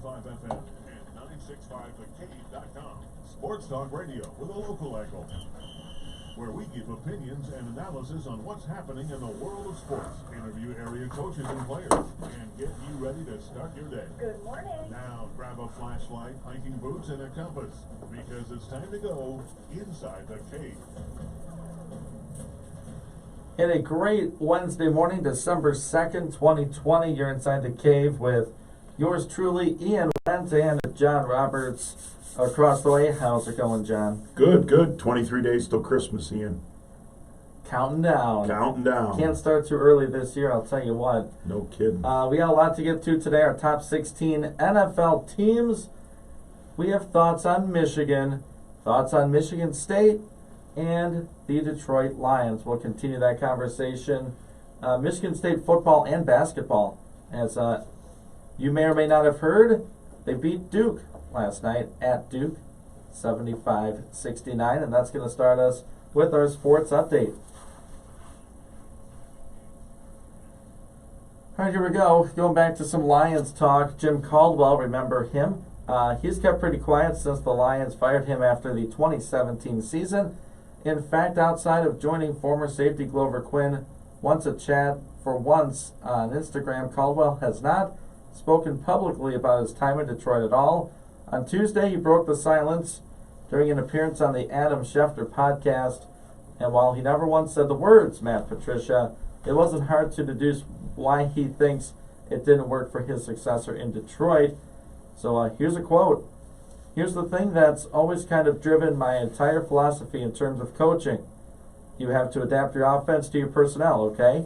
FM and 965thecave.com. Sports Talk Radio with a local angle, where we give opinions and analysis on what's happening in the world of sports, interview area coaches and players, and get you ready to start your day. Good morning. Now grab a flashlight, hiking boots, and a compass, because it's time to go inside the cave. And a great Wednesday morning, December 2nd, 2020. You're inside the cave with yours truly, Ian Went, and John Roberts across the way. How's it going, John? Good. 23 days till Christmas, Ian. Counting down. Can't start too early this year, I'll tell you what. No kidding. We got a lot to get to today. Our top 16 NFL teams. We have thoughts on Michigan, thoughts on Michigan State, and the Detroit Lions. We'll continue that conversation. Michigan State football and basketball. As you may or may not have heard, they beat Duke last night at Duke, 75-69, and that's going to start us with our sports update. All right, here we go. Going back to some Lions talk. Jim Caldwell, remember him? He's kept pretty quiet since the Lions fired him after the 2017 season. In fact, outside of joining former safety Glover Quinn once a chat for once on Instagram, Caldwell has not spoken publicly about his time in Detroit at all. On Tuesday, he broke the silence during an appearance on the Adam Schefter podcast, and while he never once said the words, Matt Patricia, it wasn't hard to deduce why he thinks it didn't work for his successor in Detroit. So here's a quote. Here's the thing that's always kind of driven my entire philosophy in terms of coaching. You have to adapt your offense to your personnel, okay?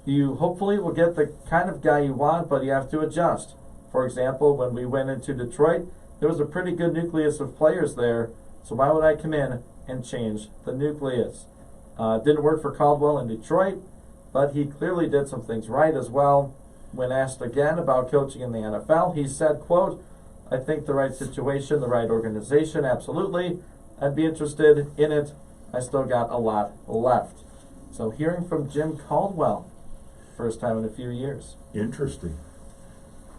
You hopefully will get the kind of guy you want, but you have to adjust. For example, when we went into Detroit, there was a pretty good nucleus of players there, so why would I come in and change the nucleus? Didn't work for Caldwell in Detroit, but he clearly did some things right as well. When asked again about coaching in the NFL, he said, quote, I think the right situation, the right organization, absolutely. I'd be interested in it. I still got a lot left. So hearing from Jim Caldwell, first time in a few years. Interesting.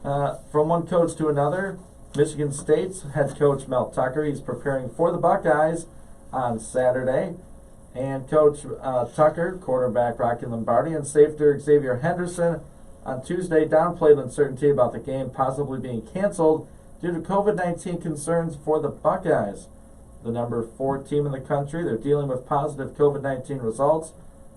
From one coach to another, Michigan State's head coach Mel Tucker, he's preparing for the Buckeyes on Saturday. And Coach Tucker, quarterback Rocky Lombardi, and safety Xavier Henderson on Tuesday downplayed uncertainty about the game possibly being canceled due to COVID-19 concerns for the Buckeyes. The number 4 team in the country, they're dealing with positive COVID-19 results,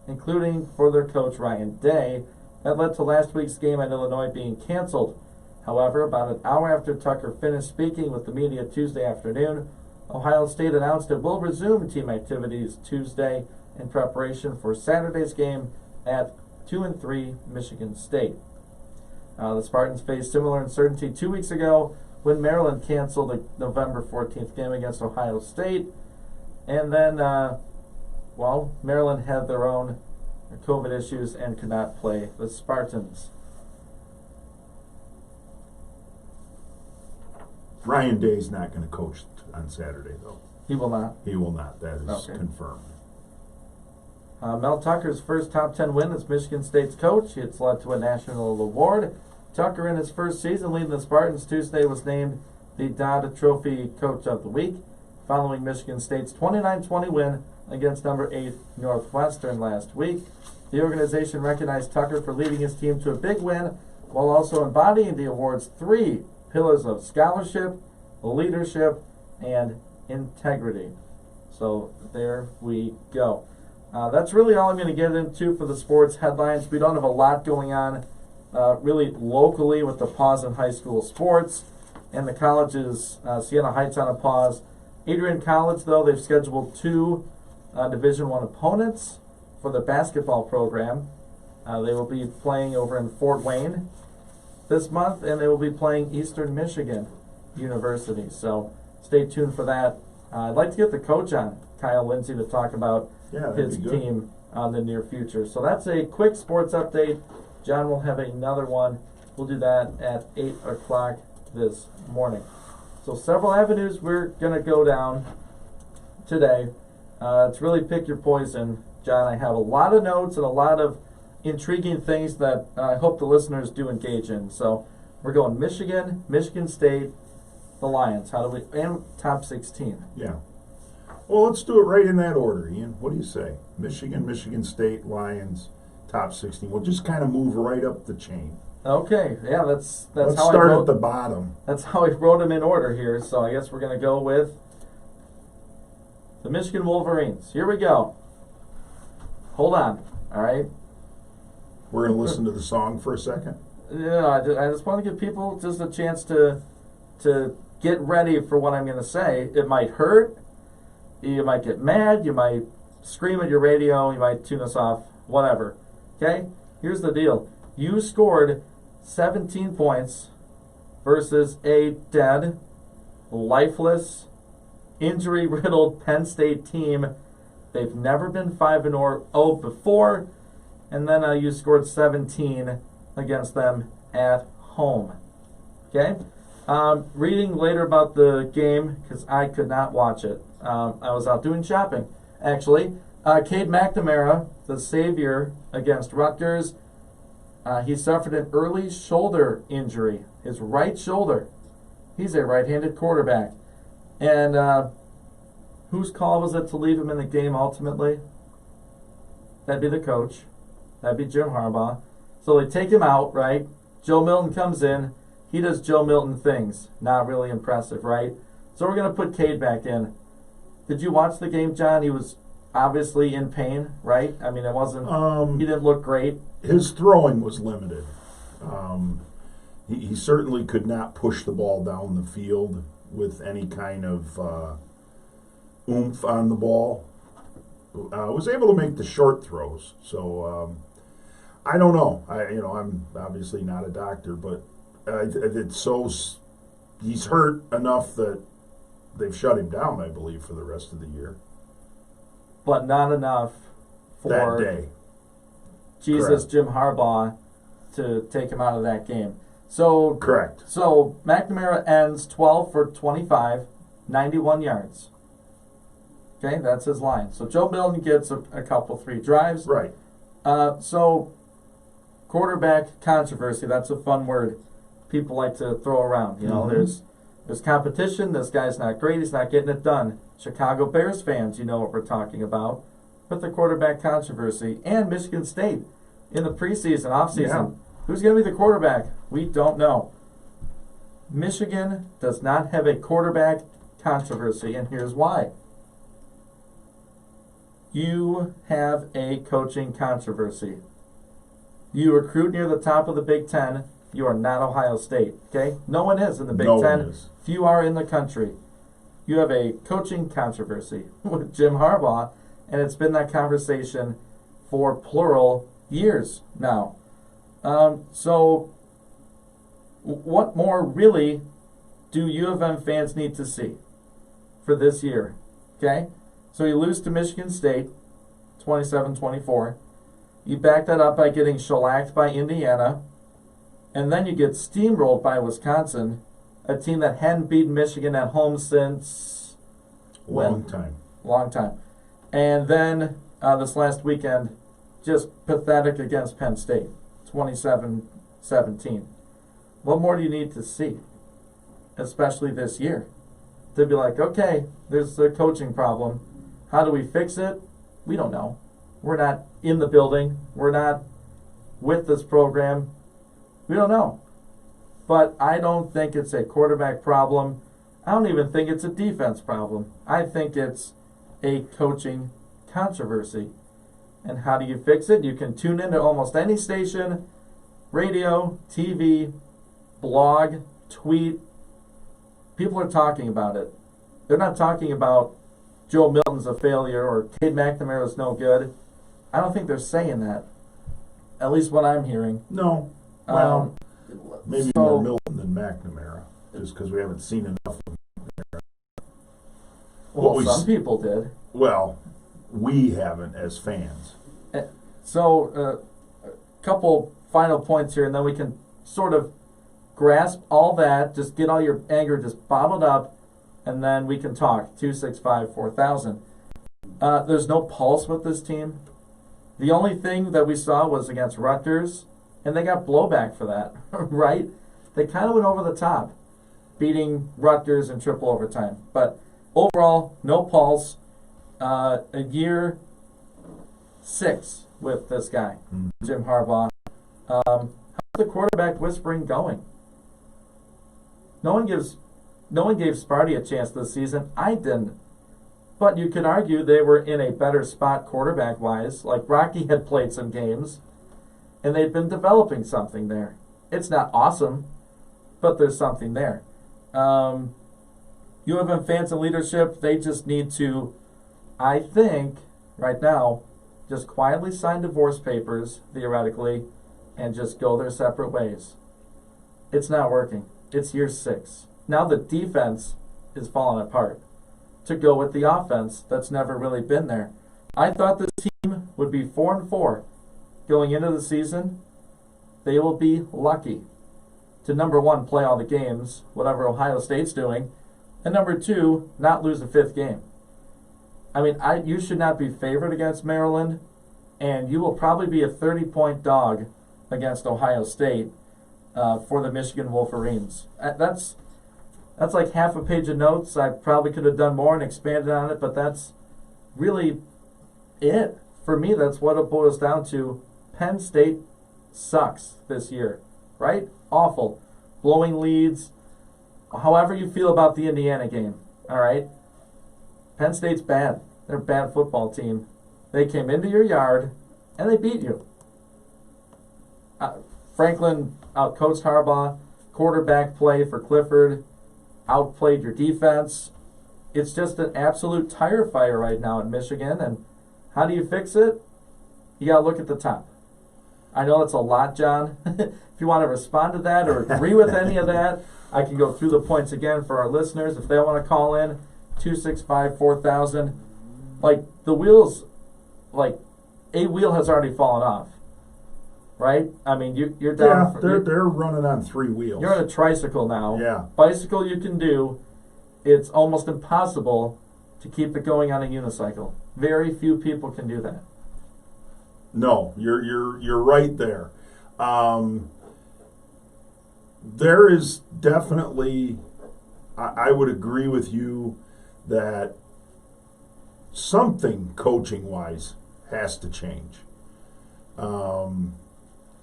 including for their coach Ryan Day. That led to last week's game at Illinois being canceled. However, about an hour after Tucker finished speaking with the media Tuesday afternoon, Ohio State announced it will resume team activities Tuesday in preparation for Saturday's game at 2-3 Michigan State. The Spartans faced similar uncertainty 2 weeks ago when Maryland canceled the November 14th game against Ohio State. And then, Maryland had their own COVID issues and could not play the Spartans. Ryan Day's not going to coach on Saturday, though. He will not? He will not. That is confirmed. Mel Tucker's first top 10 win as Michigan State's coach. It's led to a national award. Tucker, in his first season leading the Spartans, Tuesday was named the Dodd Trophy Coach of the Week, following Michigan State's 29-20 win against number 8 Northwestern last week. The organization recognized Tucker for leading his team to a big win while also embodying the award's 3 pillars of scholarship, leadership, and integrity. So there we go. That's really all I'm going to get into for the sports headlines. We don't have a lot going on really locally with the pause in high school sports. And the colleges, Siena Heights on a pause. Adrian College, though, they've scheduled 2 Division I opponents for the basketball program. They will be playing over in Fort Wayne this month, and they will be playing Eastern Michigan University. So stay tuned for that. I'd like to get the coach on, Kyle Lindsey, to talk about his team on the near future. So that's a quick sports update. John will have another one. We'll do that at 8 o'clock this morning. So several avenues we're going to go down today. It's really pick your poison, John. I have a lot of notes and a lot of intriguing things that I hope the listeners do engage in. So We're going Michigan, Michigan State, the Lions. How do we, and top 16. Yeah. Well, let's do it right in that order, Ian. What do you say? Michigan, Michigan State, Lions, top 16. We'll just kind of move right up the chain. Okay, yeah, that's Let's how start I at wrote, the bottom. that's how I wrote them in order here. So I guess we're gonna go with the Michigan Wolverines. Here we go. Hold on, all right. We're going to listen to the song for a second. Yeah, I just want to give people just a chance to get ready for what I'm going to say. It might hurt. You might get mad. You might scream at your radio. You might tune us off. Whatever. Okay? Here's the deal. You scored 17 points versus a dead, lifeless, injury-riddled Penn State team. They've never been 5-0 before. And then you scored 17 against them at home. Okay? Reading later about the game, because I could not watch it. I was out doing shopping, actually. Cade McNamara, the savior against Rutgers, he suffered an early shoulder injury, his right shoulder. He's a right-handed quarterback. And whose call was it to leave him in the game ultimately? That'd be the coach. That'd be Jim Harbaugh. So they take him out, right? Joe Milton comes in. He does Joe Milton things. Not really impressive, right? So we're going to put Cade back in. Did you watch the game, John? He was obviously in pain, right? I mean, it wasn't, he didn't look great. His throwing was limited. He certainly could not push the ball down the field with any kind of oomph on the ball. Was able to make the short throws. So I don't know. I'm obviously not a doctor, but he's hurt enough that they've shut him down, I believe, for the rest of the year. But not enough for that day. Jesus, Correct. Jim Harbaugh, to take him out of that game. So Correct. So McNamara ends 12 for 25, 91 yards. Okay, that's his line. So Joe Milton gets a couple, 3 drives. Right. So quarterback controversy, that's a fun word people like to throw around. You know, Mhm. there's competition. This guy's not great. He's not getting it done. Chicago Bears fans, you know what we're talking about. But the quarterback controversy. And Michigan State in the preseason, offseason. Yeah. Who's going to be the quarterback? We don't know. Michigan does not have a quarterback controversy, and here's why. You have a coaching controversy. You recruit near the top of the Big Ten. You are not Ohio State, okay? No one is in the Big No Ten. one is. Few are in the country. You have a coaching controversy with Jim Harbaugh, and it's been that conversation for plural years now. So what more really do U of M fans need to see for this year? Okay? So you lose to Michigan State, 27-24. You back that up by getting shellacked by Indiana. And then you get steamrolled by Wisconsin, a team that hadn't beaten Michigan at home since Long time. Long time. And then this last weekend, just pathetic against Penn State, 27-17. What more do you need to see, especially this year, to be like, okay, there's a coaching problem. How do we fix it? We don't know. We're not in the building. We're not with this program. We don't know. But I don't think it's a quarterback problem. I don't even think it's a defense problem. I think it's a coaching controversy. And how do you fix it? You can tune in to almost any station, radio, TV, blog, tweet. People are talking about it. They're not talking about Joe Milton's a failure or Cade McNamara's no good. I don't think they're saying that. At least what I'm hearing. No. Well, maybe more Milton than McNamara, just because we haven't seen enough of him. Well, some people did. Well, we haven't as fans. So, a couple final points here, and then we can sort of grasp all that, just get all your anger just bottled up, and then we can talk. 265-4000. There's no pulse with this team. The only thing that we saw was against Rutgers, and they got blowback for that, right? they kind of went over the top, beating Rutgers in triple overtime. But overall, no pulse. A year 6 with this guy, Jim Harbaugh. How's the quarterback whispering going? No one gave Sparty a chance this season. I didn't. But you could argue they were in a better spot quarterback-wise. Like Rocky had played some games, and they'd been developing something there. It's not awesome, but there's something there. U of M fans and leadership, they just need to, I think, right now, just quietly sign divorce papers, theoretically, and just go their separate ways. It's not working. It's year 6. Now the defense is falling apart to go with the offense that's never really been there. I thought this team would be 4-4 going into the season. They will be lucky to, number 1, play all the games, whatever Ohio State's doing, and number 2, not lose a 5th game. I mean, you should not be favored against Maryland, and you will probably be a 30-point dog against Ohio State for the Michigan Wolverines. That's like half a page of notes. I probably could have done more and expanded on it, but that's really it. For me, that's what it boils down to. Penn State sucks this year, right? Awful. Blowing leads. However you feel about the Indiana game, all right? Penn State's bad. They're a bad football team. They came into your yard, and they beat you. Franklin outcoached Harbaugh. Quarterback play for Clifford outplayed your defense. It's just an absolute tire fire right now in Michigan, and how do you fix it? You got to look at the top. I know it's a lot, John. If you want to respond to that or agree with any of that, I can go through the points again for our listeners. If they want to call in, 265-4000. Like, the wheels, like, a wheel has already fallen off, right? I mean, you're down. Yeah, they're running on 3 wheels. You're on a tricycle now. Yeah. Bicycle you can do. It's almost impossible to keep it going on a unicycle. Very few people can do that. No, you're right there. There is definitely, I would agree with you that something coaching-wise has to change.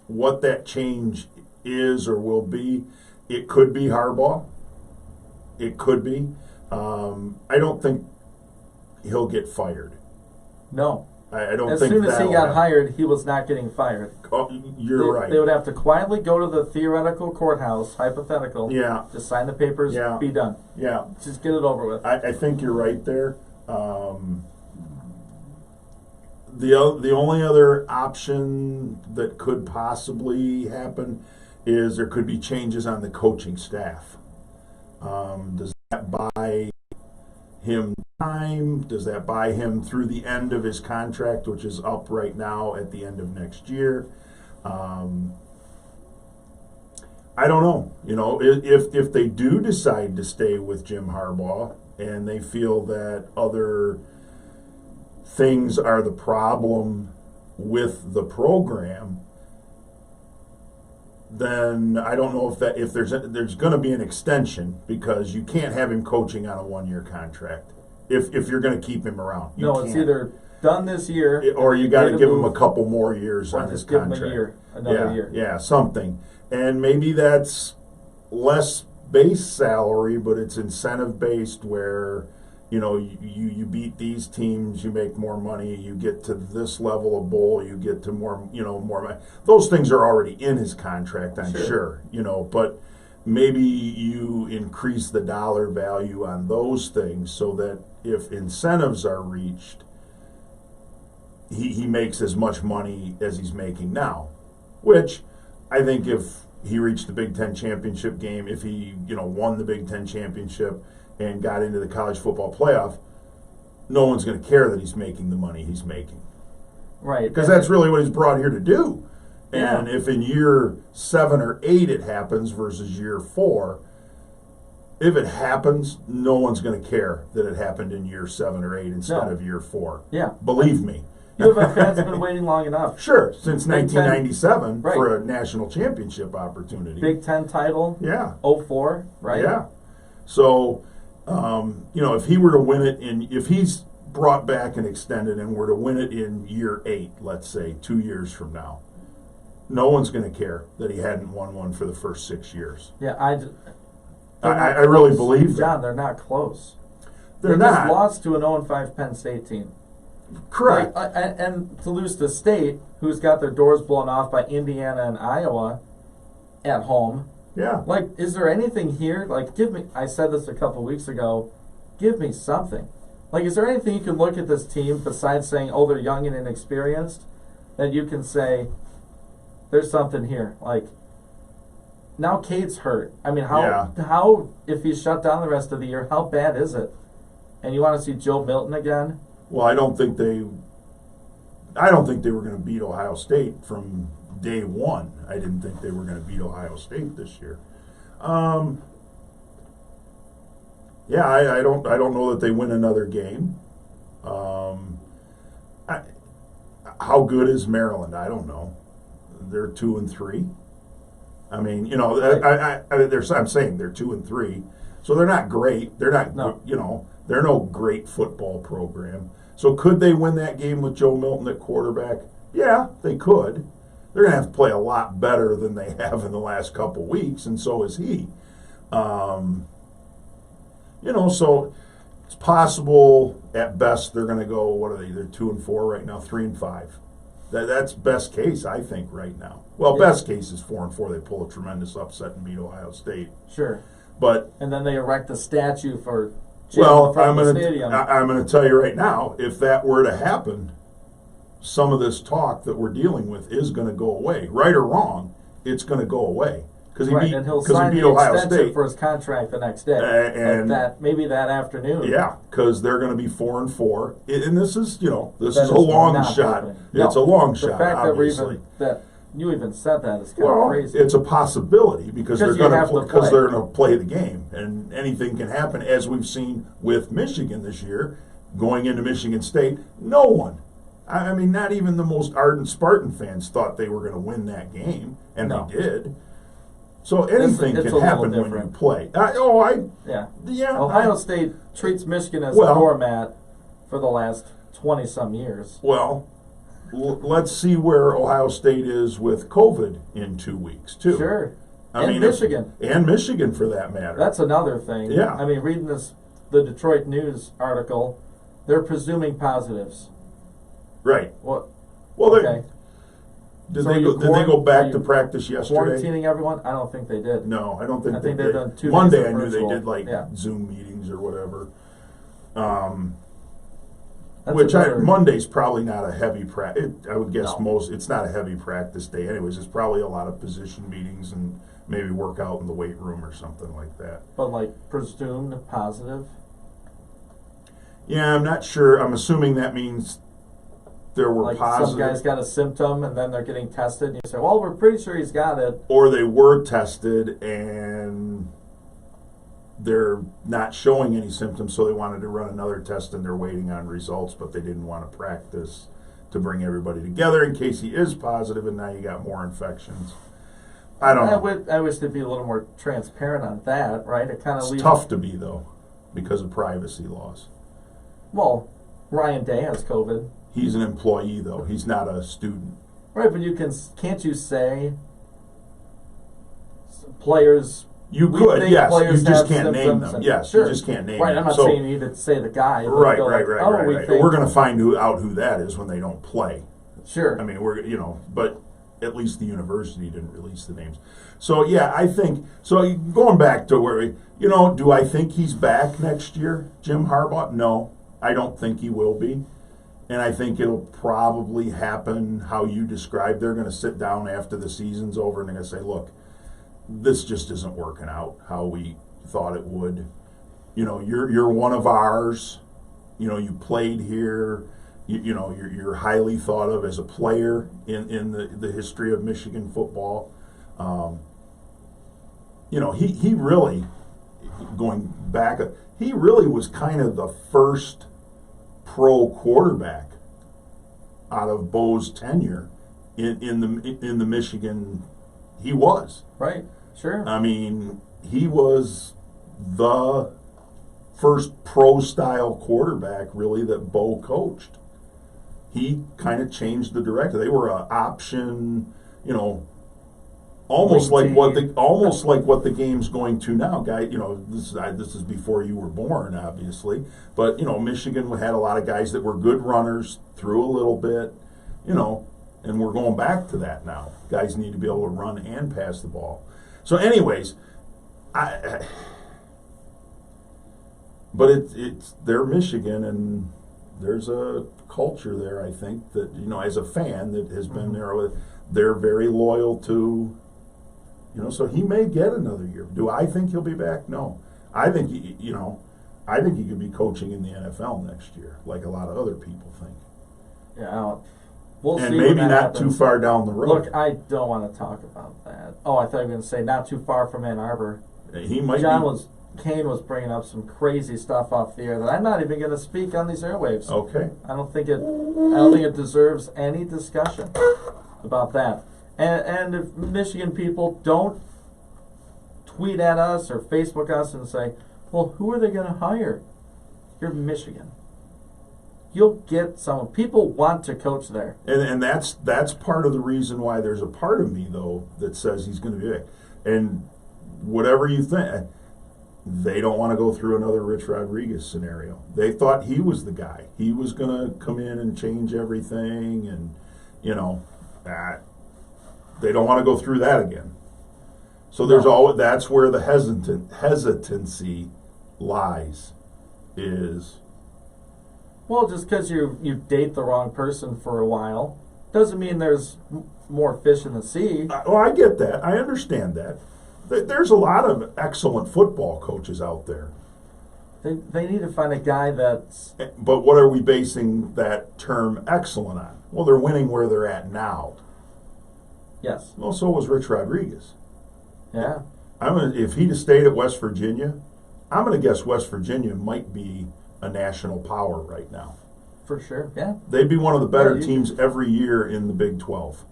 What that change is or will be, it could be Harbaugh. It could be. I don't think he'll get fired. No. I don't as think soon as he that'll got happen. hired, he was not getting fired. Oh, you're right. They would have to quietly go to the theoretical courthouse, hypothetical. Yeah. Just sign the papers, Yeah. be done. Yeah. Just get it over with. I think you're right there. The only other option that could possibly happen is there could be changes on the coaching staff. Does that buy him time? Does that buy him through the end of his contract, which is up right now at the end of next year? I don't know. You know, if they do decide to stay with Jim Harbaugh and they feel that other things are the problem with the program, then I don't know if there's going to be an extension, because you can't have him coaching on a 1-year contract if you're going to keep him around. You It's can't. either done this year, Or you got to give him a couple more years or on his just give him contract. a year, another year. Yeah, something. And maybe that's less base salary, but it's incentive based, where you know you beat these teams, you make more money, you get to this level of bowl, you get to more money. Those things are already in his contract, I'm sure. But maybe you increase the dollar value on those things so that if incentives are reached, he makes as much money as he's making now. Which I think if he reached the Big Ten championship game, if he won the Big Ten championship and got into the college football playoff, no one's going to care that he's making the money he's making. Right. Because that's really what he's brought here to do. Yeah. And if in year 7 or 8 it happens versus year 4, if it happens, no one's going to care that it happened in year 7 or 8 instead of year 4. Yeah. Believe me. U of M fans have been waiting long enough. Sure, since Big Ten. 1997 Right. for a national championship opportunity. Big Ten title, Yeah. 04, right? Yeah. So, if he were to win it if he's brought back and extended and were to win it in year 8, let's say, 2 years from now, no one's going to care that he hadn't won one for the first 6 years. Yeah, I really believe John, that. they're not close. They're They just not. lost to an 0-5 Penn State team. Correct. And to lose to State, who's got their doors blown off by Indiana and Iowa at home. Yeah. Like, is there anything here? Like, I said this a couple weeks ago, give me something. Like, is there anything you can look at this team besides saying, oh, they're young and inexperienced, that you can say, there's something here? Like, now Cade's hurt. I mean, how if he's shut down the rest of the year, how bad is it? And you want to see Joe Milton again? Well, I don't think they were going to beat Ohio State from day one. I didn't think they were going to beat Ohio State this year. Yeah, I don't know that they win another game. How good is Maryland? I don't know. They're 2-3. I mean, I'm saying they're 2-3, so they're not great. They're not, they're no great football program. So could they win that game with Joe Milton at quarterback? Yeah, they could. They're going to have to play a lot better than they have in the last couple weeks, and so is he. So it's possible at best they're going to go, what are they? They're 2-4 right now, 3-5. That's best case, I think, right now. Well, best case is 4-4. They pull a tremendous upset and beat Ohio State. Sure. But and then they erect a statue for Jim well, from the stadium. I'm going to tell you right now, if that were to happen, some of this talk that we're dealing with is going to go away. Right or wrong, it's going to go away. Because he and he'll sign the Ohio extension State for his contract the next day, and maybe that afternoon. Yeah, because they're going to be 4-4, and this is That is a is long not shot. happening. It's a No, long the shot. fact Obviously, that you even said that is kind of well, crazy. it's a possibility because they're Because going you have to because play. they're going to play the game, and anything can happen, as we've seen with Michigan this year, going into Michigan State. No one. I mean, not even the most ardent Spartan fans thought they were going to win that game, and No. they did. So anything it's can a little happen when you different. play. Yeah. Ohio State treats Michigan as a Well- doormat for the last 20-some years. Well, let's see where Ohio State is with COVID in 2 weeks, too. Sure. I And mean, Michigan. And Michigan, for that matter. That's another thing. Yeah. I mean, reading the Detroit News article, they're presuming positives. right. What? Well, Okay. did So they you go are back you to practice yesterday? Quarantining everyone? I don't think they did. No, I don't think I think they they've did. done 2 days Monday, of I knew virtual. they did like Yeah. Zoom meetings or whatever. That's another- Monday's probably not a heavy practice. I would guess No. it's not a heavy practice day. Anyways, it's probably a lot of position meetings and maybe work out in the weight room or something like that. But like presumed positive. Yeah, I'm not sure. I'm assuming that means there were Like positive, some guy's got a symptom and then they're getting tested and you say, well, we're pretty sure he's got it. or they were tested and they're not showing any symptoms, so they wanted to run another test and they're waiting on results, but they didn't want to practice to bring everybody together in case he is positive and now you got more infections. I don't know. I wish they'd be a little more transparent on that, right? It kind of It's leaves. tough to be, though, because of privacy laws. Well, Ryan Day has COVID. He's an employee, though. He's not a student. Right, but can't you say players? You we could, think yes. You players just have can't name symptoms them. and- Yes, sure. you just can't name Right, them. I'm not So- saying you need to say the guy. But Right, go right, like, right, oh, right, we right. think, We're going to find out who that is when they don't play. Sure. I mean, but at least the university didn't release the names. So, yeah, I think, so going back to where, do I think he's back next year, Jim Harbaugh? No, I don't think he will be. And I think it'll probably happen how you described. They're going to sit down after the season's over and they're going to say, look, this just isn't working out how we thought it would. You're one of ours. You played here. You're highly thought of as a player in the history of Michigan football. He really, going back, he really was kind of the first pro quarterback out of Bo's tenure in the Michigan. He was. Right. Sure. I mean, he was the first pro-style quarterback, really, that Bo coached. He kind of changed the direction. They were an option, almost like what the game's going to now, guy. This is before you were born, obviously, but Michigan had a lot of guys that were good runners, threw a little bit, and we're going back to that now. Guys need to be able to run and pass the ball. So, anyways, but they're Michigan, and there's a culture there, I think, that, as a fan that has been there, they're very loyal to, so he may get another year. Do I think he'll be back? No. I think, I think he could be coaching in the NFL next year, like a lot of other people think. Yeah, we'll see. And maybe not happens. Too far down the road. Look, I don't want to talk about that. Oh, I thought you were going to say not too far from Ann Arbor. He might Kane was bringing up some crazy stuff off the air that I'm not even going to speak on these airwaves. Okay. I don't think it deserves any discussion about that. And if Michigan people don't tweet at us or Facebook us and say, well, who are they going to hire? You're Michigan. You'll get someone. People want to coach there. And that's part of the reason why there's a part of me, though, that says he's going to be back. And whatever you think, they don't want to go through another Rich Rodriguez scenario. They thought he was the guy. He was going to come in and change everything, and, they don't want to go through that again. So that's where the hesitancy lies, is... Well, just because you date the wrong person for a while doesn't mean there's more fish in the sea. I get that. I understand that. There's a lot of excellent football coaches out there. They need to find a guy that's... But what are we basing that term excellent on? Well, they're winning where they're at now. Yes. Well, so was Rich Rodriguez. Yeah. If he'd have stayed at West Virginia, I'm going to guess West Virginia might be a national power right now. For sure, yeah. They'd be one of the better teams every year in the Big 12.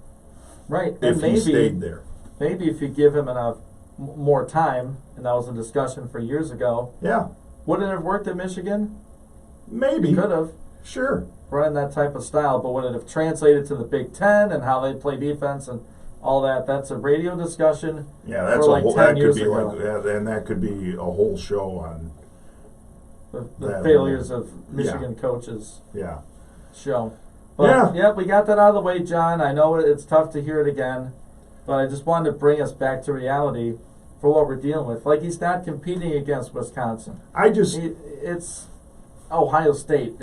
Right. If he stayed there. Maybe if you give him enough more time, and that was a discussion for years ago. Yeah. Would it have worked at Michigan? Maybe. Could have. Sure. Running that type of style, but would it have translated to the Big Ten and how they play defense and all that? That's a radio discussion. Yeah, that's for like 10 years ago. ago. And that could be a whole show on the failures of Michigan coaches. Yeah. Show. But yeah, we got that out of the way, John. I know it's tough to hear it again, but I just wanted to bring us back to reality for what we're dealing with. Like, he's not competing against Wisconsin. It's Ohio State.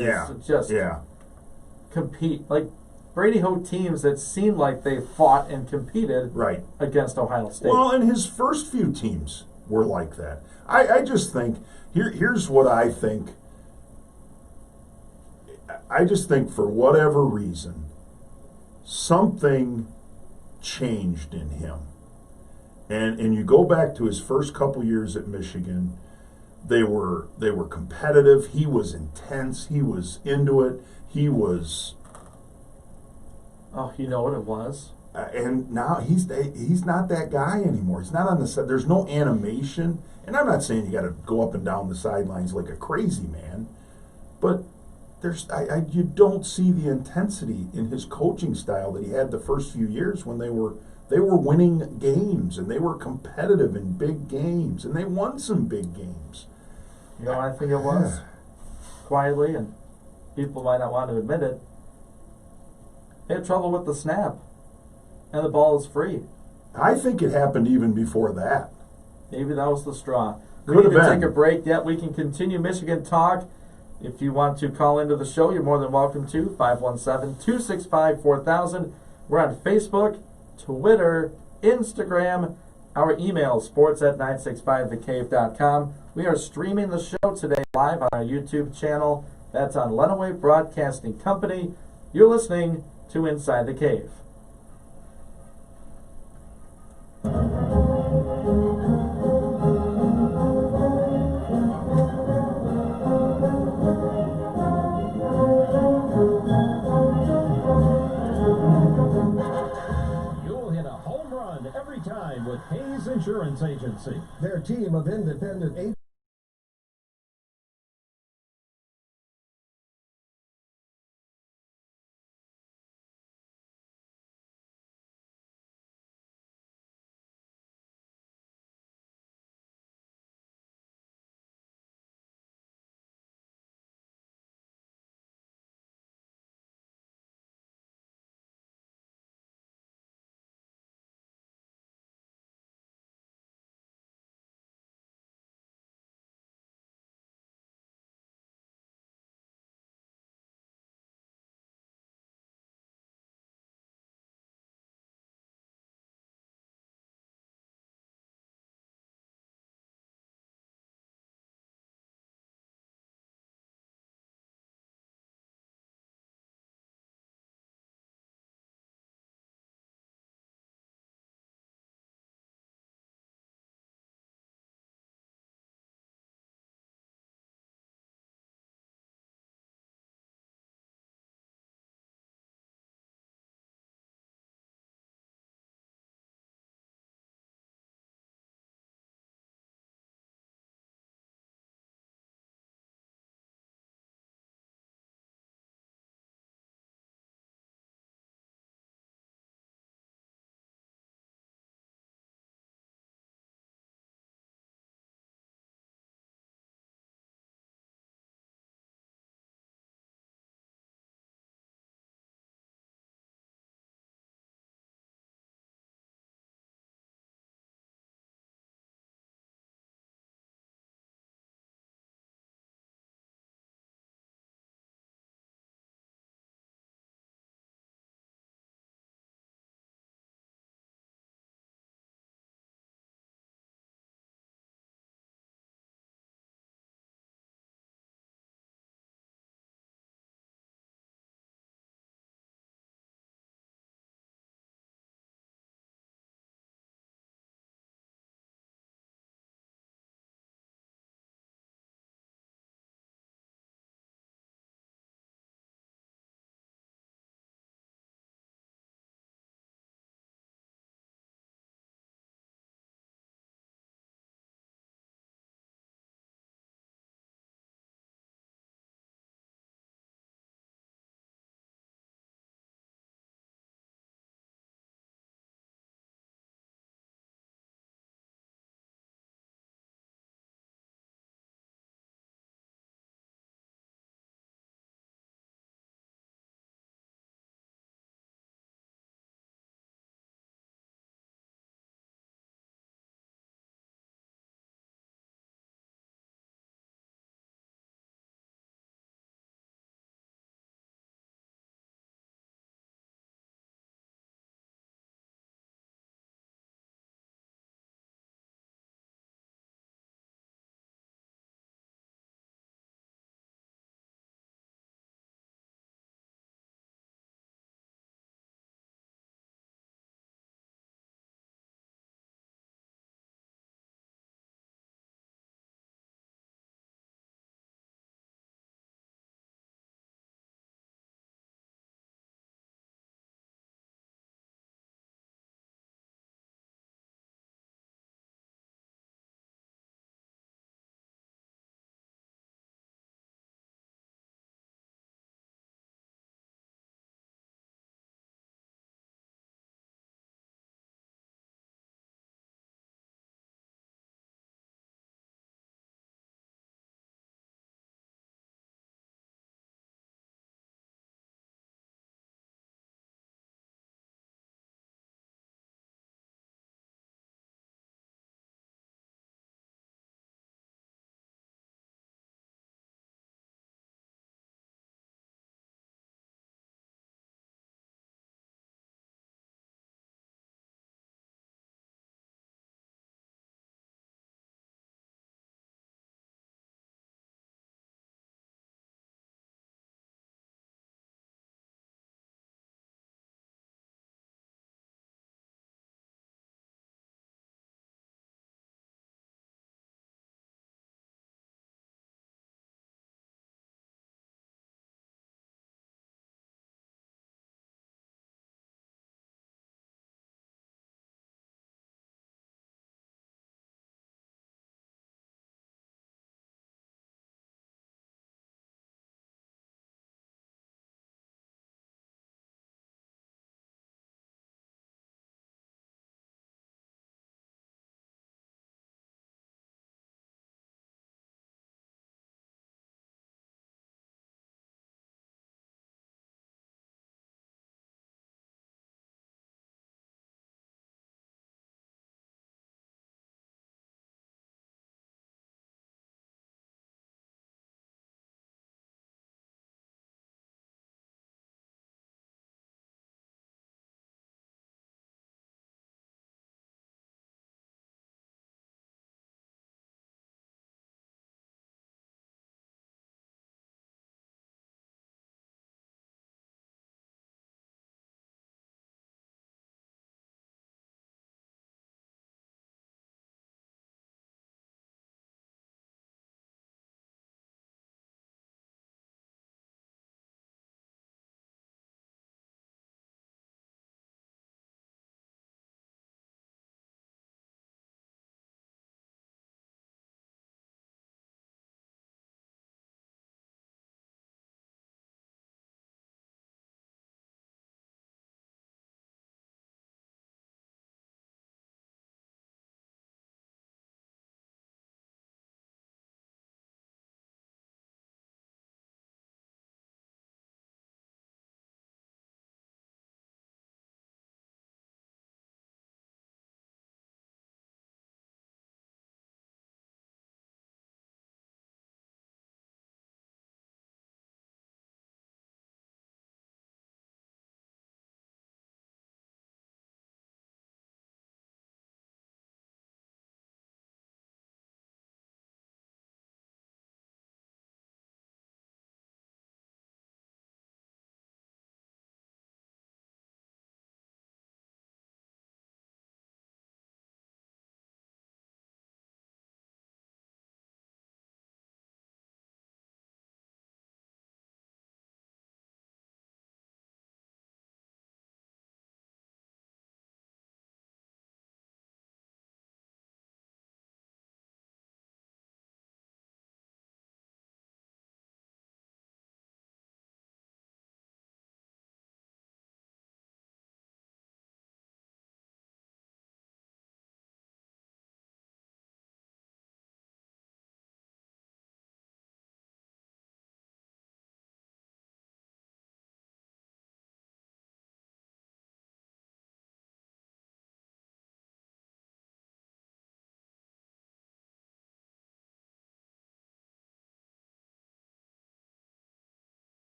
Compete. Like, Brady Hoke teams that seemed like they fought and competed against Ohio State. Well, and his first few teams were like that. I just think, here's what I think. I just think for whatever reason, something changed in him. And you go back to his first couple years at Michigan, they were competitive. He was intense. He was into it. He was... Oh, you know what it was? And now he's not that guy anymore. He's not on the side. There's no animation. And I'm not saying you got to go up and down the sidelines like a crazy man, but you don't see the intensity in his coaching style that he had the first few years when they were winning games and they were competitive in big games and they won some big games. You know, I think it was quietly, and people might not want to admit it. They had trouble with the snap, and the ball is free. I think it happened even before that. Maybe that was the straw. Could We have need to been. take a break. Yet we can continue Michigan talk. If you want to call into the show, you're more than welcome to. 517-265-4000. We're on Facebook, Twitter, Instagram. Our email, sports@965thecave.com. We are streaming the show today live on our YouTube channel. That's on Lenawee Broadcasting Company. You're listening to Inside the Cave. win every time with Hayes Insurance Agency. Their team of independent agents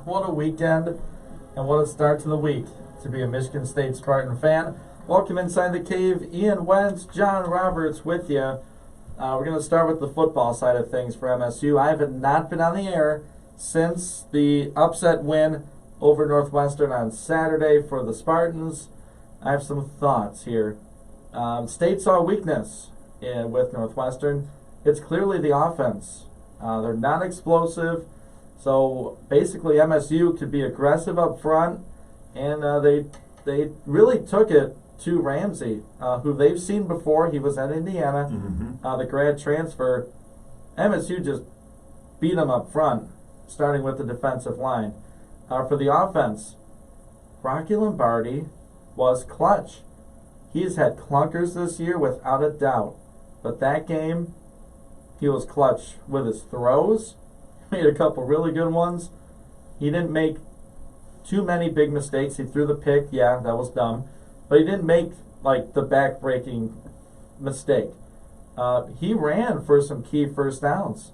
what a weekend and what a start to the week to be a Michigan State Spartan fan. Welcome inside the cave. Ian Wentz, John Roberts with you. We're going to start with the football side of things for MSU. I have not been on the air since the upset win over Northwestern on Saturday for the Spartans. I have some thoughts here. State saw weakness with Northwestern. It's clearly the offense. They're not explosive, so basically MSU could be aggressive up front, and they really took it to Ramsey, who they've seen before. He was at Indiana, the grad transfer. MSU just beat him up front, starting with the defensive line. For the offense, Rocky Lombardi was clutch. He's had clunkers this year without a doubt, but that game, he was clutch with his throws. Made a couple really good ones. He didn't make too many big mistakes. He threw the pick, yeah, that was dumb, but he didn't make like the back-breaking mistake. He ran for some key first downs,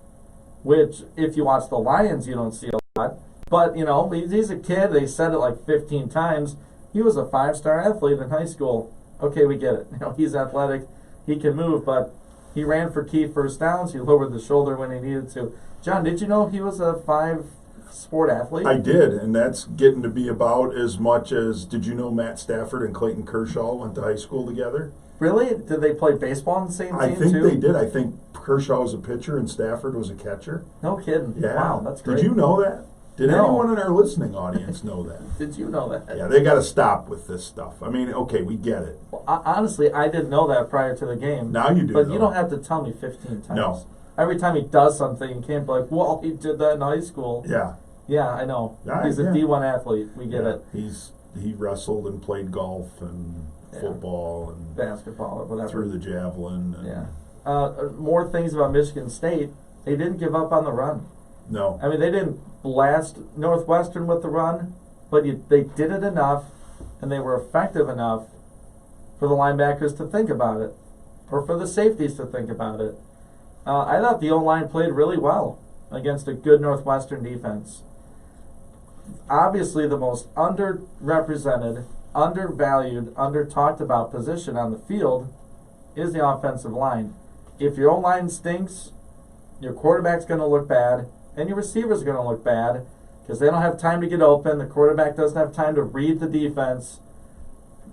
which if you watch the Lions, you don't see a lot. But, you know, he's a kid. They said it like 15 times. He was a 5-star athlete in high school. Okay, we get it. You know, he's athletic. He can move, but he ran for key first downs. He lowered the shoulder when he needed to. John, did you know he was a 5-sport athlete? I did, and that's getting to be about as much as, did you know Matt Stafford and Clayton Kershaw went to high school together? Really? Did they play baseball on the same team, I think too? they did. I think Kershaw was a pitcher and Stafford was a catcher. No kidding. Yeah. Wow, that's great. Did you know that? Did No. anyone in our listening audience know that? Did you know that? Yeah, they got to stop with this stuff. I mean, okay, we get it. Well, honestly, I didn't know that prior to the game. Now you do. But know you don't it. have to tell me 15 times. No. Every time he does something, you can't be like, well, he did that in high school. Yeah. Yeah, I know. Yeah, He's a yeah. D1 athlete. We get it. He wrestled and played golf and football and Basketball or whatever. threw the javelin. And Yeah. More things about Michigan State. They didn't give up on the run. No. I mean, they didn't blast Northwestern with the run, but they did it enough, and they were effective enough for the linebackers to think about it, or for the safeties to think about it. I thought the O-line played really well against a good Northwestern defense. Obviously, the most underrepresented, undervalued, under-talked about position on the field is the offensive line. If your O-line stinks, your quarterback's going to look bad, and your receivers are going to look bad because they don't have time to get open. The quarterback doesn't have time to read the defense.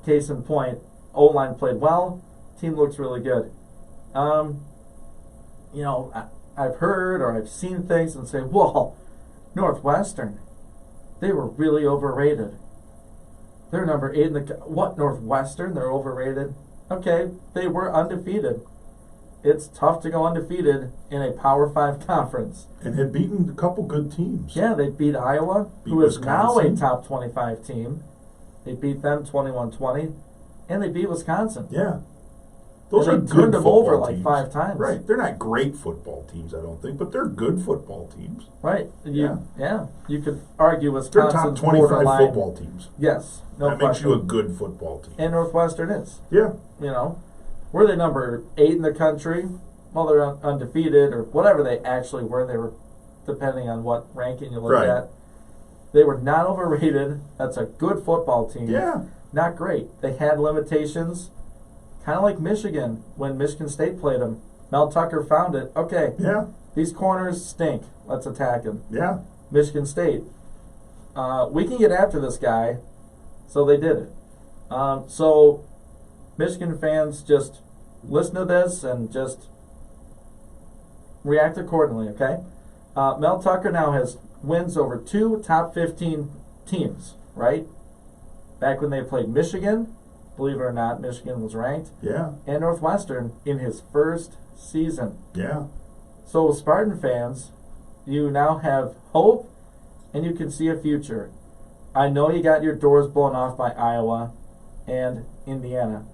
Case in point, O-line played well. Team looks really good. You know, I've heard or I've seen things and say, well, Northwestern, they were really overrated. They're number 8 in the... What, Northwestern? They're overrated? Okay, they were undefeated. It's tough to go undefeated in a Power 5 conference. And had beaten a couple good teams. Yeah, they beat Iowa, Beat who is now a Wisconsin. top 25 team. They beat them 21-20, and they beat Wisconsin. Yeah. Those And are they good turned them football over like teams. 5 times. Right. They're not great football teams, I don't think, but they're good football teams. Right. Yeah. Yeah. You could argue They're Wisconsin's top 25 borderline. football teams. Yes, no that question. makes you a good football team. And Northwestern is. Yeah. You know, were they number 8 in the country? Well, they're undefeated or whatever they actually were. They were, depending on what ranking you look Right. at. They were not overrated. That's a good football team. Yeah. Not great. They had limitations, kind of like Michigan when Michigan State played them. Mel Tucker found it. Okay, Yeah. these corners stink. Let's attack them. Yeah. Michigan State, we can get after this guy, so they did it. So Michigan fans, just listen to this and just react accordingly, okay? Mel Tucker now has wins over 2 top 15 teams, right? Back when they played Michigan, believe it or not, Michigan was ranked, Yeah. and Northwestern in his first season. Yeah. So Spartan fans, you now have hope and you can see a future. I know you got your doors blown off by Iowa and Indiana,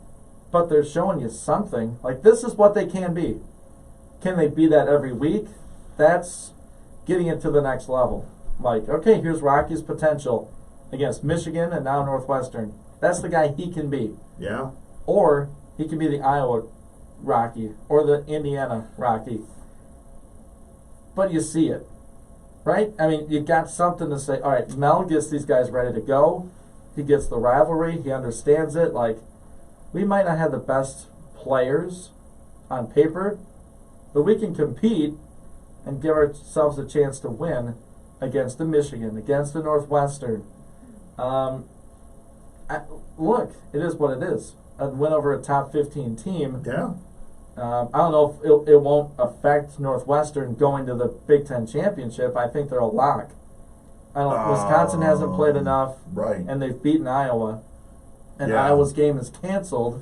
but they're showing you something. Like, this is what they can be. Can they be that every week? That's getting it to the next level. Like, okay, here's Rocky's potential against Michigan and now Northwestern. That's the guy he can be. Yeah. Or he can be the Iowa Rocky or the Indiana Rocky. But you see it, right? I mean, you got something to say. All right, Mel gets these guys ready to go. He gets the rivalry. He understands it. Like, we might not have the best players on paper, but we can compete and give ourselves a chance to win against the Michigan, against the Northwestern. Look, it is what it is. A win over a top 15 team. Yeah. I don't know if it won't affect Northwestern going to the Big Ten championship. I think they're a lock. Wisconsin hasn't played enough, Right. and they've beaten Iowa, and Yeah. Iowa's game is canceled.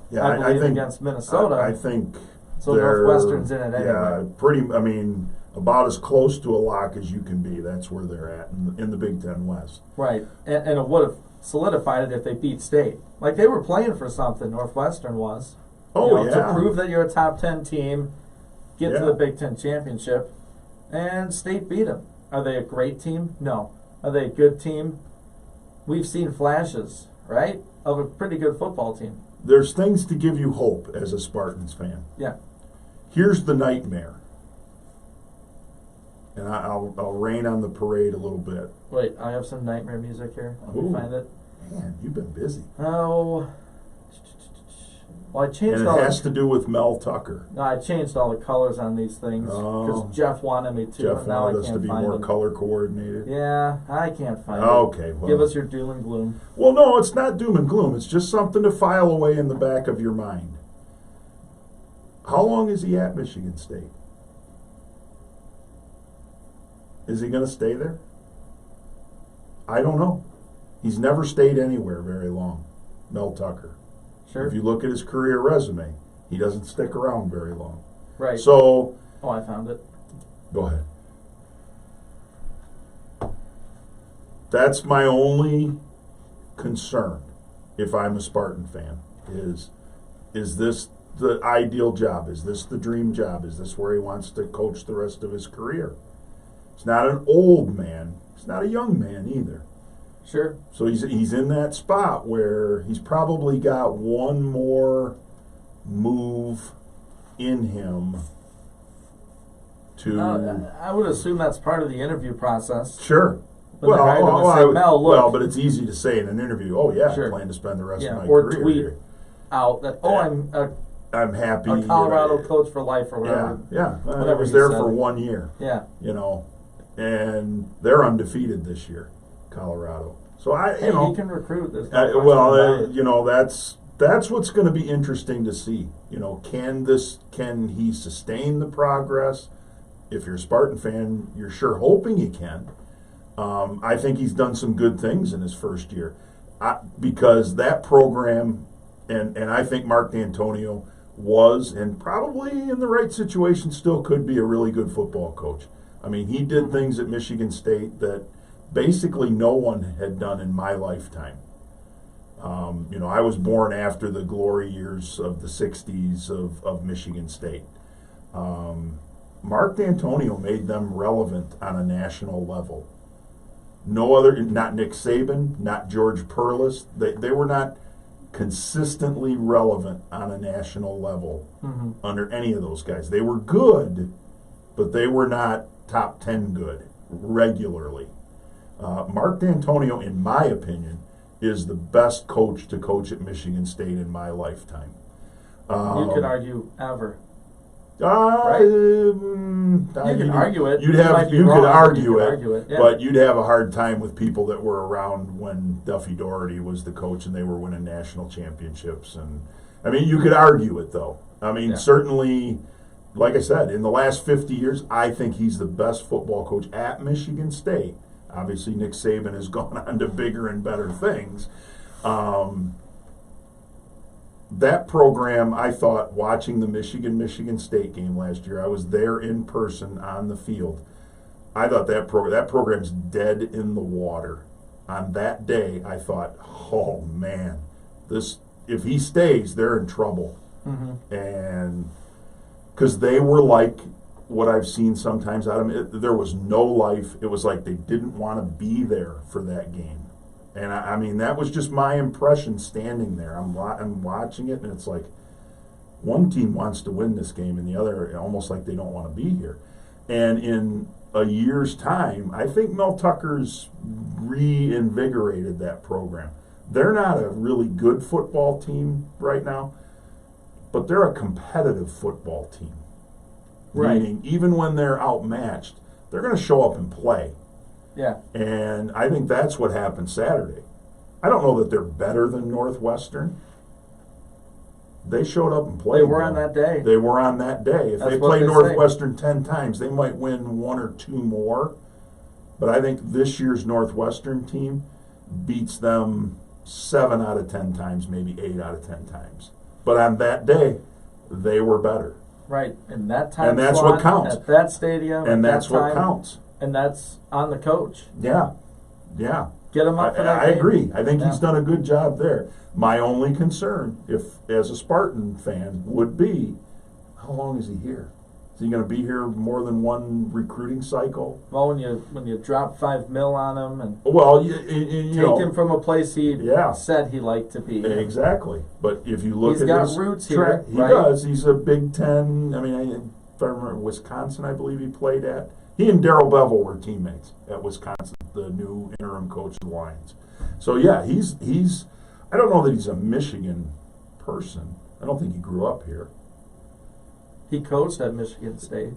Yeah, I believe think against Minnesota. I think So they're- Northwestern's in it anyway. Yeah, pretty. I mean, about as close to a lock as you can be. That's where they're at in the Big Ten West. Right, and it would have solidified it if they beat State. Like, they were playing for something, Northwestern was. Oh, To yeah. prove that you're a top 10 team, get to Yeah. the Big Ten championship, and State beat them. Are they a great team? No. Are they a good team? We've seen flashes, right, of a pretty good football team. There's things to give you hope as a Spartans fan. Yeah. Here's the nightmare, and I'll rain on the parade a little bit. Wait, I have some nightmare music here. Let me Ooh. find it. Man, you've been busy, Oh. Well, I and changed it all has to do with Mel Tucker. No, I changed all the colors on these things because Oh. Jeff wanted me to. Jeff but now wanted I us can't to be find more them. color coordinated. Yeah, I can't find it. Okay, well. Give us your doom and gloom. Well, no, it's not doom and gloom. It's just something to file away in the back of your mind. How long is he at Michigan State? Is he going to stay there? I don't know. He's never stayed anywhere very long, Mel Tucker. Sure. If you look at his career resume, he doesn't stick around very long. Right. So, Oh, I found it. go ahead. That's my only concern if I'm a Spartan fan is this the ideal job? Is this the dream job? Is this where he wants to coach the rest of his career? He's not an old man. He's not a young man either. Sure. So he's in that spot where he's probably got one more move in him to I would assume that's part of the interview process. sure. When they hired him, they said, "Mel, look." but it's easy to say in an interview. Oh yeah, Sure. I plan to spend the rest Yeah, of my or career tweet here. Out that, oh, I'm I'm happy. a Colorado yeah, coach for life or whatever. Yeah. I Whatever was he there said. for 1 year. Yeah. And they're undefeated this year, Colorado. So Hey, he can recruit. There's no question about it. that's what's going to be interesting to see. Can he sustain the progress? If you're a Spartan fan, you're sure hoping he can. I think he's done some good things in his first year, because that program, and I think Mark D'Antonio was, and probably in the right situation still could be a really good football coach. I mean, he did things at Michigan State that basically no one had done in my lifetime. I was born after the glory years of the 60s of Michigan State. Mark D'Antonio made them relevant on a national level. No other, not Nick Saban, not George Perlis. They were not consistently relevant on a national level under any of those guys. They were good, but they were not top 10 good regularly. Mark D'Antonio, in my opinion, is the best coach to coach at Michigan State in my lifetime. You could argue ever. Right? You can argue it. You might be could wrong, but argue you it, could argue it. Yeah. but you'd have a hard time with people that were around when Duffy Doherty was the coach and they were winning national championships. And I mean, you could argue it though. I mean, Yeah. certainly, like I said, in the last 50 years, I think he's the best football coach at Michigan State. Obviously, Nick Saban has gone on to bigger and better things. That program, I thought, watching the Michigan State game last year, I was there in person on the field. I thought that program's dead in the water. On that day, I thought, oh man, if he stays, they're in trouble. And because they were like what I've seen sometimes out of them, there was no life. It was like they didn't want to be there for that game. And I mean, that was just my impression standing there. I'm watching it, and it's like one team wants to win this game, and the other almost like they don't want to be here. And in a year's time, I think Mel Tucker's reinvigorated that program. They're not a really good football team right now, but they're a competitive football team. Right. Meaning, even when they're outmatched, they're going to show up and play. Yeah. And I think that's what happened Saturday. I don't know that they're better than Northwestern. They showed up and played. They were on that day. They were on that day. If That's they what play they Northwestern 10 times, they might win 1 or 2 more. But I think this year's Northwestern team beats them 7 out of 10 times, maybe 8 out of 10 times. But on that day, they were better. Right. And that time And that's slot, what counts. At that stadium. And at that's that what time, counts. And that's on the coach. Yeah. Yeah. Get him up for that I game. agree. I think Yeah. he's done a good job there. My only concern, if as a Spartan fan, would be how long is he here? Is he going to be here more than one recruiting cycle? Well, when you drop $5 million on him and Well, you take know, him from a place he Yeah. said he liked to be. exactly. But if you look He's at got his roots track, here, he right? does. He's a Big Ten. I mean, if I remember Wisconsin, I believe he played at. He and Darrell Bevel were teammates at Wisconsin, the new interim coach of the Lions. So yeah, he's. I don't know that he's a Michigan person. I don't think he grew up here. He coached at Michigan State.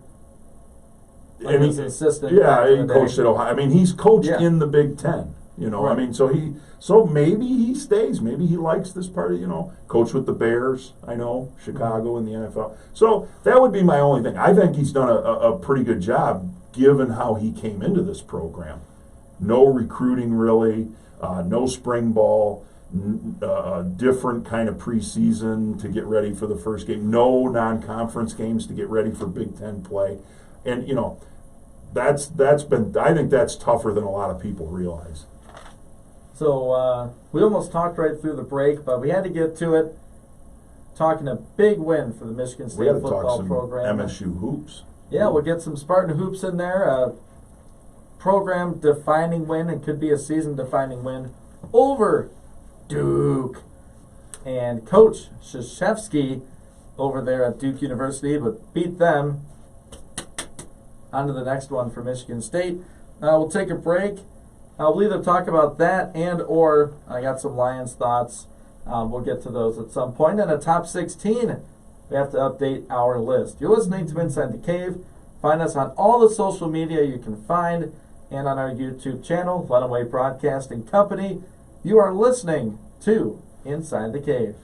And Like his he- assistant. Yeah, back in he the coached day. at Ohio. I mean, he's coached Yeah. in the Big Ten. You know, I Right. mean, so maybe he stays. Maybe he likes this part of, coach with the Bears. I know Chicago in the NFL. So that would be my only thing. I think he's done a pretty good job given how he came into this program. No recruiting really, no spring ball, different kind of preseason to get ready for the first game. No non-conference games to get ready for Big Ten play, and that's been. I think that's tougher than a lot of people realize. So we almost talked right through the break, but we had to get to it. Talking a big win for the Michigan We State got to football talk some program. MSU hoops. Yeah, we'll get some Spartan hoops in there. Program-defining win. It could be a season-defining win over Duke. And Coach Krzyzewski over there at Duke University would beat them. On to the next one for Michigan State. We'll take a break. We'll either talk about that or I got some Lions thoughts. We'll get to those at some point. And a top 16, we have to update our list. You're listening to Inside the Cave. Find us on all the social media you can find and on our YouTube channel, Lenaway Broadcasting Company. You are listening to Inside the Cave.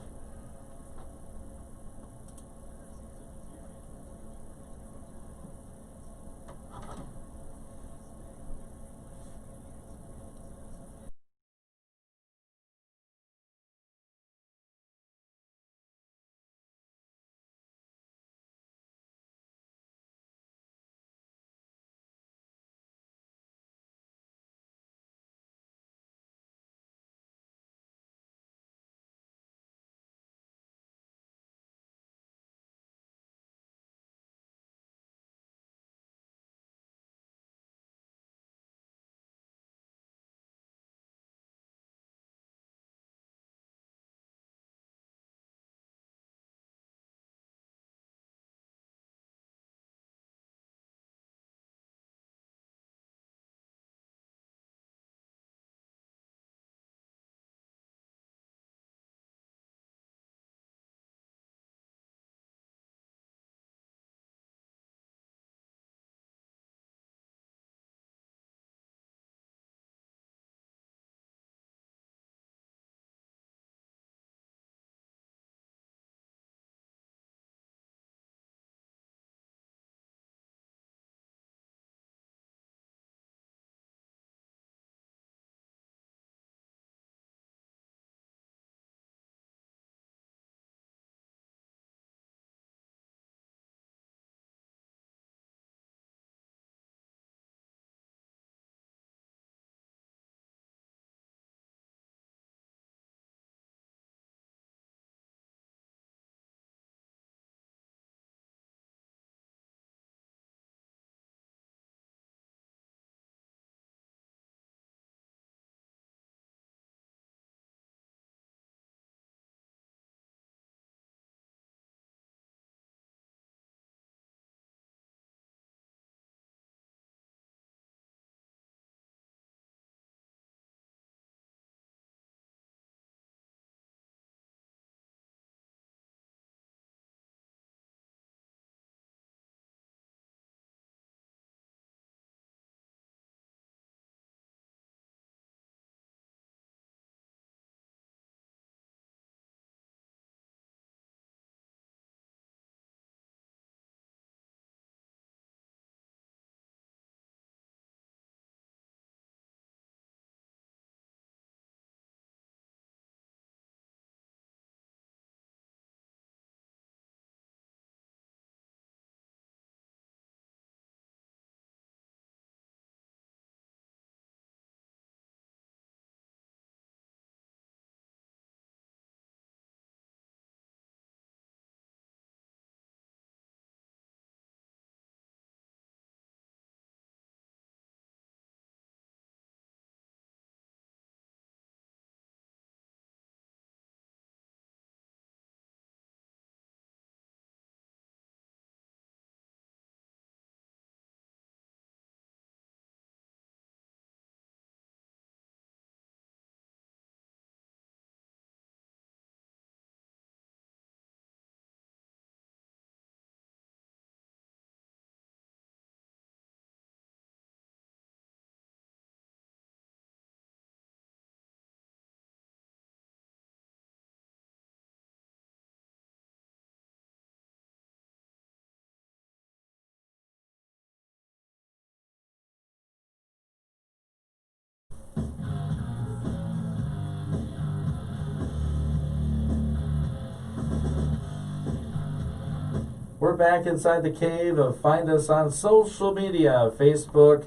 We're back inside the cave. Find us on social media, Facebook,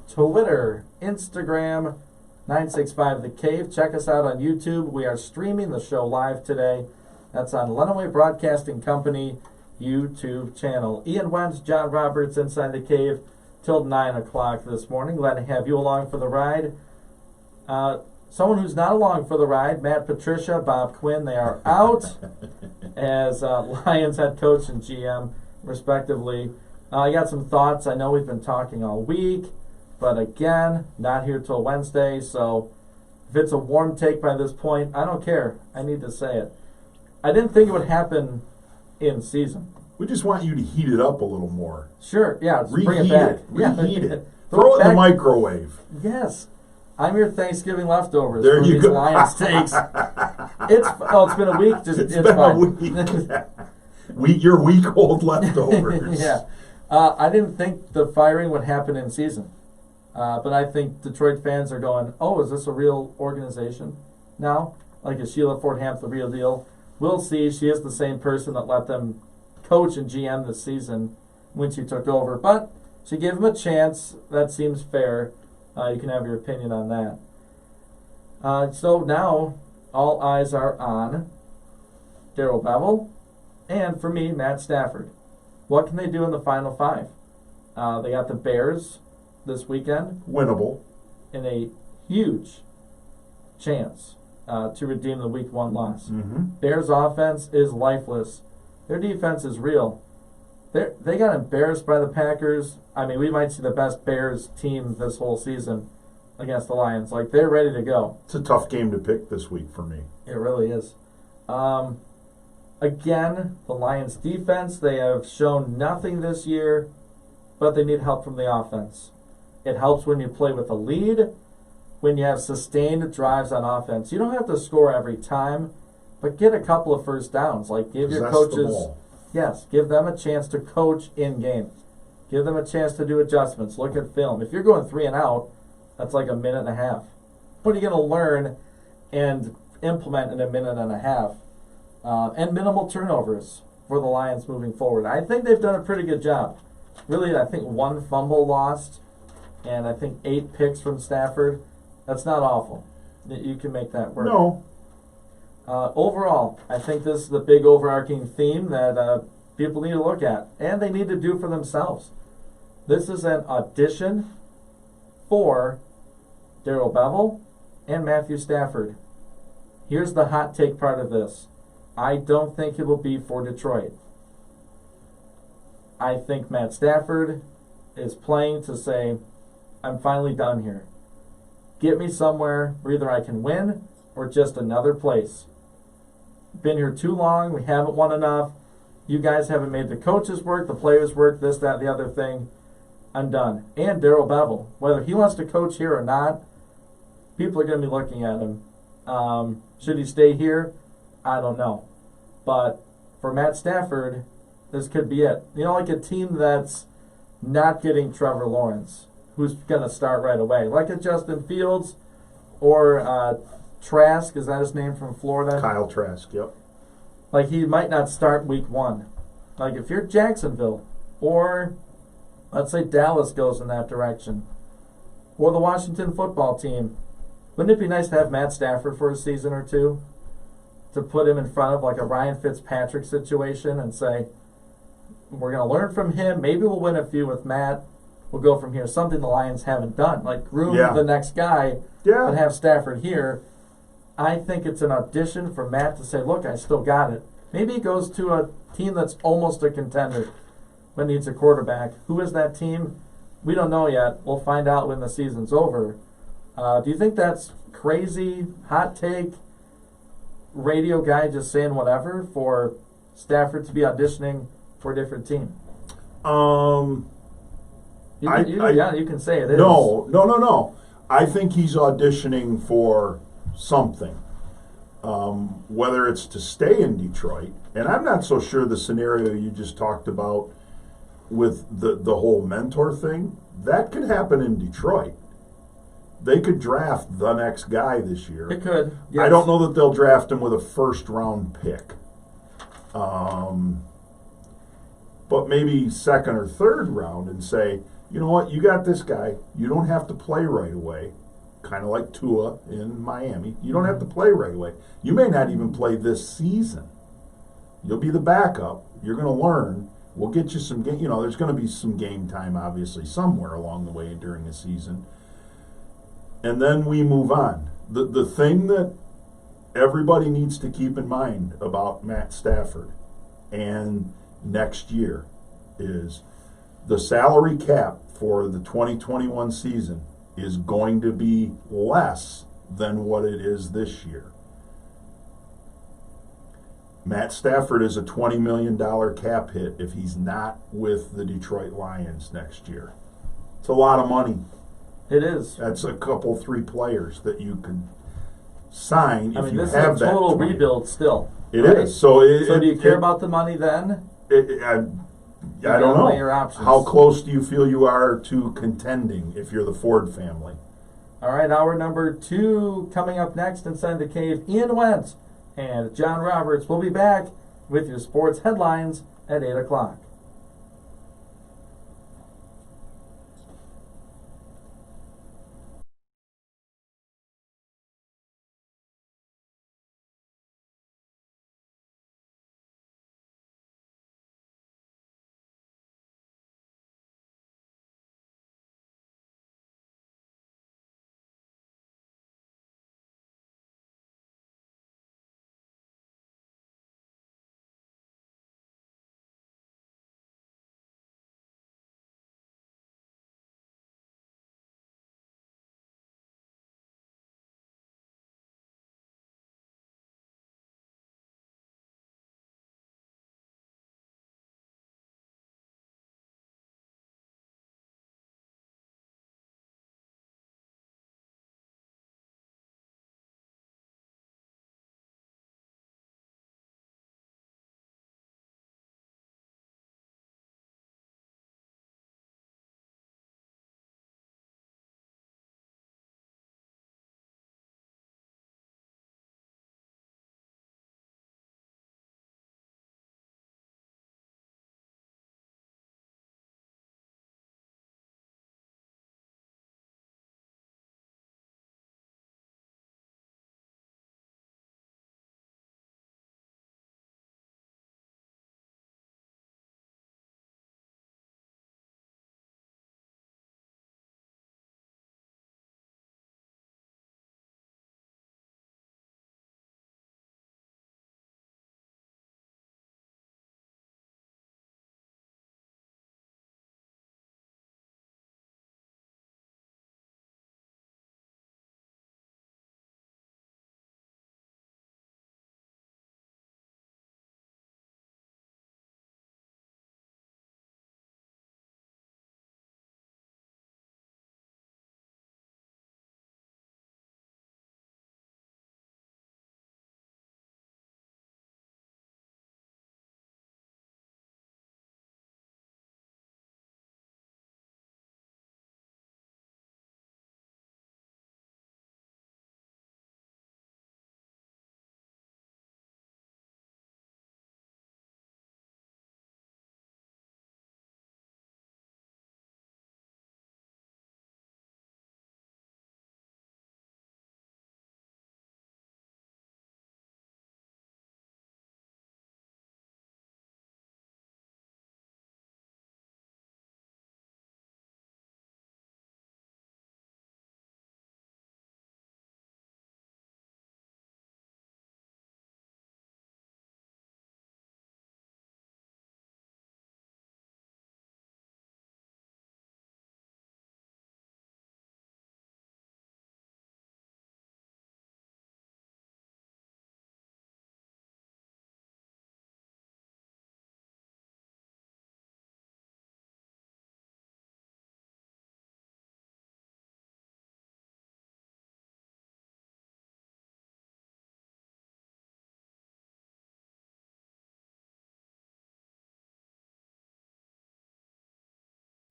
Twitter, Instagram, 965 The Cave. Check us out on YouTube. We are streaming the show live today. That's on Lenawee Broadcasting Company YouTube channel. Ian Wentz, John Roberts, Inside the Cave, till 9 o'clock this morning. Glad to have you along for the ride. Someone who's not along for the ride, Matt Patricia, Bob Quinn, they are out as Lions head coach and GM, respectively. I got some thoughts. I know we've been talking all week, but again, not here till Wednesday, so if it's a warm take by this point, I don't care. I need to say it. I didn't think it would happen in season. We just want you to heat it up a little more. Sure, yeah, bring Reheat it back. it. Reheat it. Throw Throw it in the microwave. Yes. I'm your Thanksgiving leftovers There for you these go. Lion steaks. It's been a week. It's been fine. a week. Your week-old leftovers. Yeah. I didn't think the firing would happen in season. But I think Detroit fans are going, oh, is this a real organization now? Like, is Sheila Ford-Hamp the real deal? We'll see. She is the same person that let them coach and GM this season when she took over. But she gave them a chance. That seems fair. You can have your opinion on that. So now all eyes are on Darrell Bevell and, for me, Matt Stafford. What can they do in the Final Five? They got the Bears this weekend Winnable. in a huge chance to redeem the Week 1 loss. Mm-hmm. Bears' offense is lifeless. Their defense is real. They got embarrassed by the Packers. I mean, we might see the best Bears team this whole season against the Lions. Like, they're ready to go. It's a tough game to pick this week for me. It really is. Again, the Lions' defense, they have shown nothing this year, but they need help from the offense. It helps when you play with a lead, when you have sustained drives on offense. You don't have to score every time, but get a couple of first downs. Like, give your Possess the coaches... ball. Yes, give them a chance to coach in-game. Give them a chance to do adjustments. Look at film. If you're going 3 and out, that's like a minute and a half. What are you going to learn and implement in a minute and a half? And minimal turnovers for the Lions moving forward. I think they've done a pretty good job. Really, I think 1 fumble lost, and I think 8 picks from Stafford. That's not awful. You can make that work. No. Overall, I think this is the big overarching theme that people need to look at, and they need to do for themselves. This is an audition for Darrell Bevell and Matthew Stafford. Here's the hot take part of this. I don't think it will be for Detroit. I think Matt Stafford is playing to say, I'm finally done here. Get me somewhere where either I can win or just another place. Been here too long. We haven't won enough. You guys haven't made the coaches work, the players work, this, that, the other thing. I'm done. And Darrell Bevell, whether he wants to coach here or not, people are going to be looking at him. Should he stay here? I don't know. But for Matt Stafford, this could be it. You know, like a team that's not getting Trevor Lawrence, who's going to start right away. Like a Justin Fields or Trask, is that his name from Florida? Kyle Trask, yep. Like, he might not start week 1. Like, if you're Jacksonville, or let's say Dallas goes in that direction, or the Washington football team, wouldn't it be nice to have Matt Stafford for a season or two? To put him in front of like a Ryan Fitzpatrick situation and say, we're going to learn from him. Maybe we'll win a few with Matt. We'll go from here. Something the Lions haven't done. Like, groom the next guy and have Stafford here. I think it's an audition for Matt to say, look, I still got it. Maybe he goes to a team that's almost a contender but needs a quarterback. Who is that team? We don't know yet. We'll find out when the season's over. Do you think that's crazy, hot take, radio guy just saying whatever for Stafford to be auditioning for a different team? You can say it is. No. I think he's auditioning for something. Whether it's to stay in Detroit, and I'm not so sure the scenario you just talked about with the whole mentor thing, that could happen in Detroit. They could draft the next guy this year. It could. Yes. I don't know that they'll draft him with a first-round pick. but maybe second or third round and say, you know what, you got this guy. You don't have to play right away. Kind of like Tua in Miami. You don't have to play right away. You may not even play this season. You'll be the backup. You're going to learn. We'll get you some game. You know, there's going to be some game time, obviously, somewhere along the way during the season. And then we move on. The thing that everybody needs to keep in mind about Matt Stafford and next year is the salary cap for the 2021 season is going to be less than what it is this year. Matt Stafford is a $20 million cap hit if he's not with the Detroit Lions next year. It's a lot of money. It is. That's a couple, 3 players that you could sign if you this have is that. a total 20. rebuild still. It right? is. So do you care about the money then? I don't weigh your know. options. How close do you feel you are to contending if you're the Ford family? All right, hour number 2 coming up next inside the cave. Ian Wentz and John Roberts will be back with your sports headlines at 8 o'clock.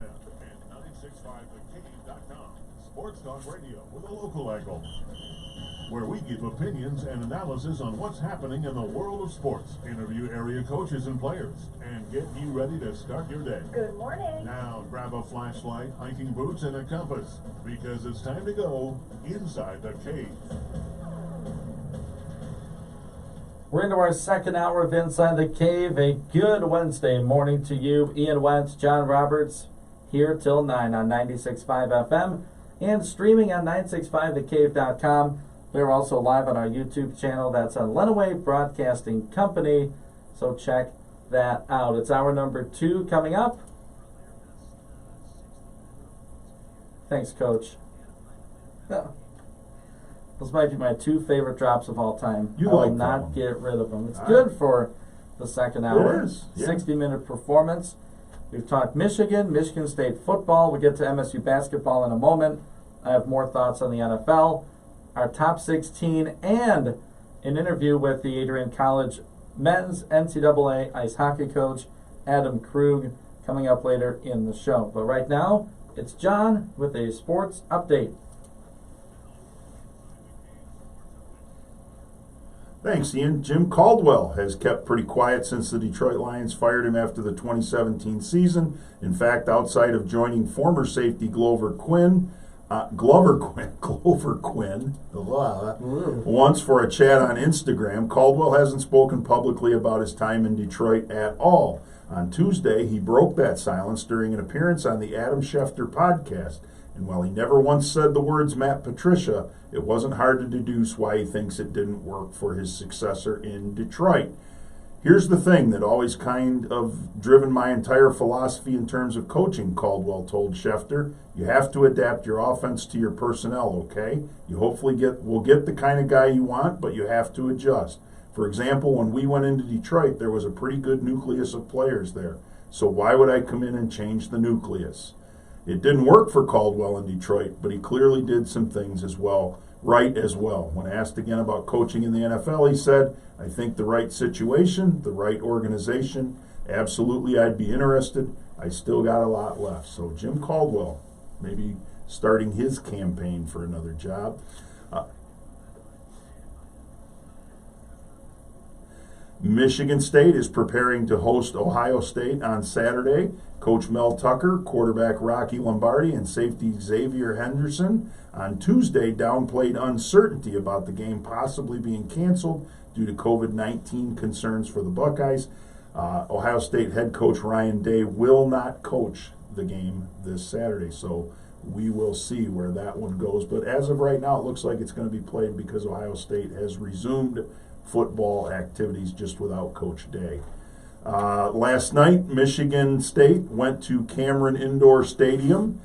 And 96.5thecave.com. Sports Talk Radio with a local angle. where we give opinions and analysis on what's happening in the world of sports, interview area coaches and players, and get you ready to start your day. Good morning. Now grab a flashlight, hiking boots, and a compass, because it's time to go inside the cave. We're into our second hour of Inside the Cave. A good Wednesday morning to you. Ian Wentz, John Roberts, here till 9 on 96.5 FM and streaming on 965thecave.com. We're also live on our YouTube channel. That's on Lenawee Broadcasting Company, so check that out. It's hour number 2 coming up. Thanks, Coach. Those might be my 2 favorite drops of all time. You I will like that not one. get rid of them. It's good for the second hour. It is, yeah. 60-minute performance. We've talked Michigan State football. We'll get to MSU basketball in a moment. I have more thoughts on the NFL, our top 16, and an interview with the Adrian College men's NCAA ice hockey coach, Adam Krug, coming up later in the show. But right now, it's John with a sports update. Thanks, Ian. Jim Caldwell has kept pretty quiet since the Detroit Lions fired him after the 2017 season. In fact, outside of joining former safety Glover Quinn, once for a chat on Instagram, Caldwell hasn't spoken publicly about his time in Detroit at all. On Tuesday, he broke that silence during an appearance on the Adam Schefter podcast. And while he never once said the words Matt Patricia, it wasn't hard to deduce why he thinks it didn't work for his successor in Detroit. Here's the thing that always kind of driven my entire philosophy in terms of coaching, Caldwell told Schefter. You have to adapt your offense to your personnel, okay? You hopefully will get the kind of guy you want, but you have to adjust. For example, when we went into Detroit, there was a pretty good nucleus of players there. So why would I come in and change the nucleus? It didn't work for Caldwell in Detroit, but he clearly did some things right as well. When asked again about coaching in the NFL, he said, I think the right situation, the right organization, absolutely I'd be interested. I still got a lot left. So Jim Caldwell, maybe starting his campaign for another job. Michigan State is preparing to host Ohio State on Saturday. Coach Mel Tucker, quarterback Rocky Lombardi, and safety Xavier Henderson on Tuesday downplayed uncertainty about the game possibly being canceled due to COVID-19 concerns for the Buckeyes. Ohio State head coach Ryan Day will not coach the game this Saturday, so we will see where that one goes. But as of right now, it looks like it's going to be played because Ohio State has resumed football activities just without Coach Day. Last night, Michigan State went to Cameron Indoor Stadium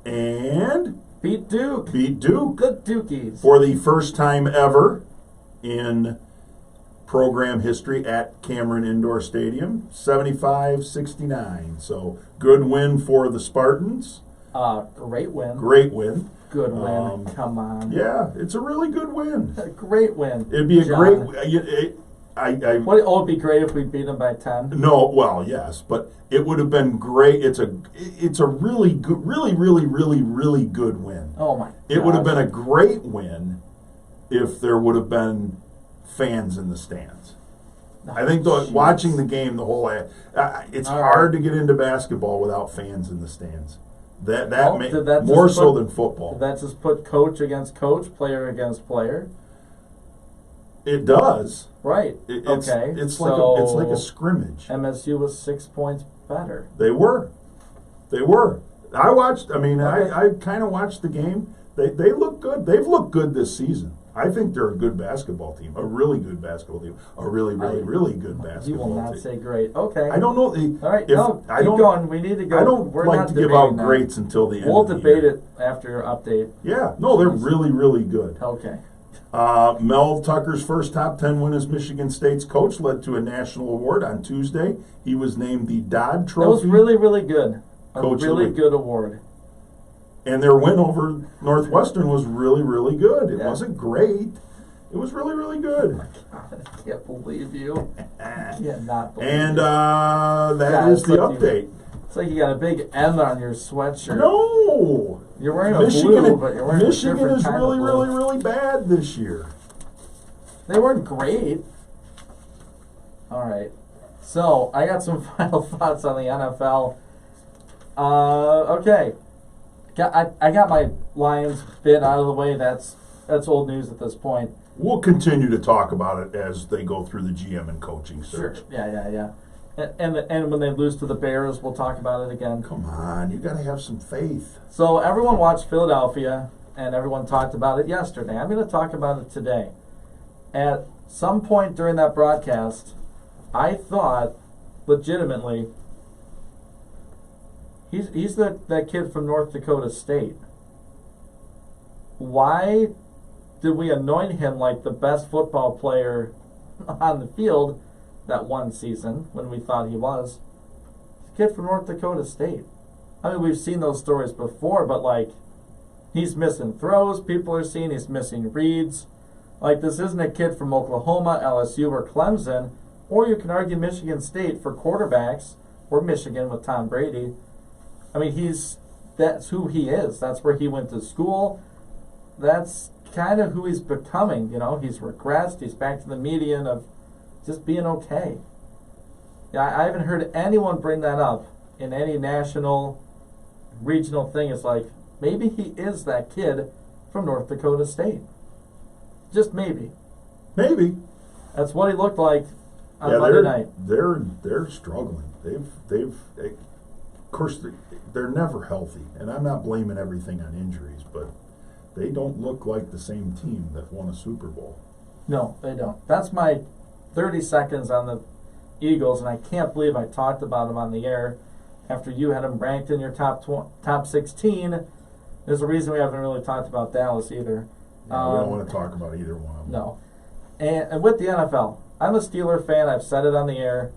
and Beat Duke. Good Dukies. for the first time ever in program history at Cameron Indoor Stadium, 75-69. So good win for the Spartans. Great win. Great win. Good win. Come on. Yeah, it's a really good win. A great win. It'd be a John. great. It'd be great if we beat them by 10. No, well, yes, but it would have been great. It's a really good, really good win. Oh my! It would have gosh. been a great win if there would have been fans in the stands. I think watching the game, the whole it's hard to get into basketball without fans in the stands. Did that more so than football. Did that just put coach against coach, player against player? It does. Right. Okay. It's like a scrimmage. MSU was 6 points better. They were. I watched. I mean, okay. I kind of watched the game. They look good. They've looked good this season. I think they're a good basketball team. A really good basketball team. A really good basketball team. You will not say great. Okay. I don't know. All right. Keep going. We need to go. I don't like to give out greats until the end. We'll debate it after your update. Yeah. No, they're really good. Okay. Mel Tucker's first top 10 win as Michigan State's coach led to a national award on Tuesday. He was named the Dodd Trophy. That was really good. Coach really good award. And their win over Northwestern was really good. It wasn't great. It was really good. Oh my God, I can't believe you. Yeah, not believe that is the update. It's like you got a big M on your sweatshirt. No, No. You're wearing a blue, but you're wearing a Michigan different is kind really, of blue. really, really bad this year. They weren't great. All right. So, I got some final thoughts on the NFL. Okay. I got my Lions bit out of the way. That's old news at this point. We'll continue to talk about it as they go through the GM and coaching search. Yeah. And when they lose to the Bears, we'll talk about it again. Come on, you got to have some faith. So everyone watched Philadelphia, and everyone talked about it yesterday. I'm going to talk about it today. At some point during that broadcast, I thought, legitimately, he's that kid from North Dakota State. Why did we anoint him like the best football player on the field that one season when we thought he was? Kid from North Dakota State. I mean, we've seen those stories before, but like, he's missing throws, people are seeing he's missing reads. Like, this isn't a kid from Oklahoma, LSU, or Clemson, or you can argue Michigan State for quarterbacks, or Michigan with Tom Brady. I mean, that's who he is. That's where he went to school. That's kind of who he's becoming, you know. He's regressed. He's back to the median of just being okay. Yeah, I haven't heard anyone bring that up in any national, regional thing. It's like, maybe he is that kid from North Dakota State. Just maybe. Maybe. That's what he looked like on Monday night. They're struggling. Of course, they're never healthy, and I'm not blaming everything on injuries, but they don't look like the same team that won a Super Bowl. No, they don't. That's my 30 seconds on the Eagles, and I can't believe I talked about them on the air after you had them ranked in your top 16. There's a reason we haven't really talked about Dallas either. Yeah, we don't want to talk about either one of them. No. And with the NFL, I'm a Steeler fan. I've said it on the air.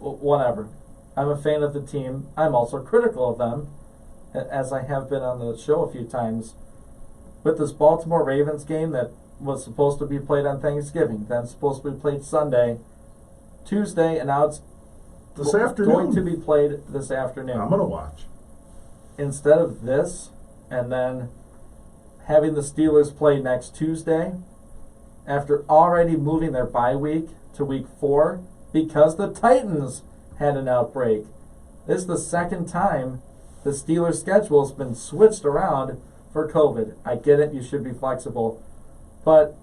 Whatever. I'm a fan of the team. I'm also critical of them, as I have been on the show a few times. With this Baltimore Ravens game that was supposed to be played on Thanksgiving, then supposed to be played Sunday, Tuesday, and now it's This afternoon. going to be played this afternoon. I'm going to watch. Instead of this, and then having the Steelers play next Tuesday, after already moving their bye week to week 4, because the Titans had an outbreak. This is the second time the Steelers' schedule has been switched around for COVID. I get it, you should be flexible. But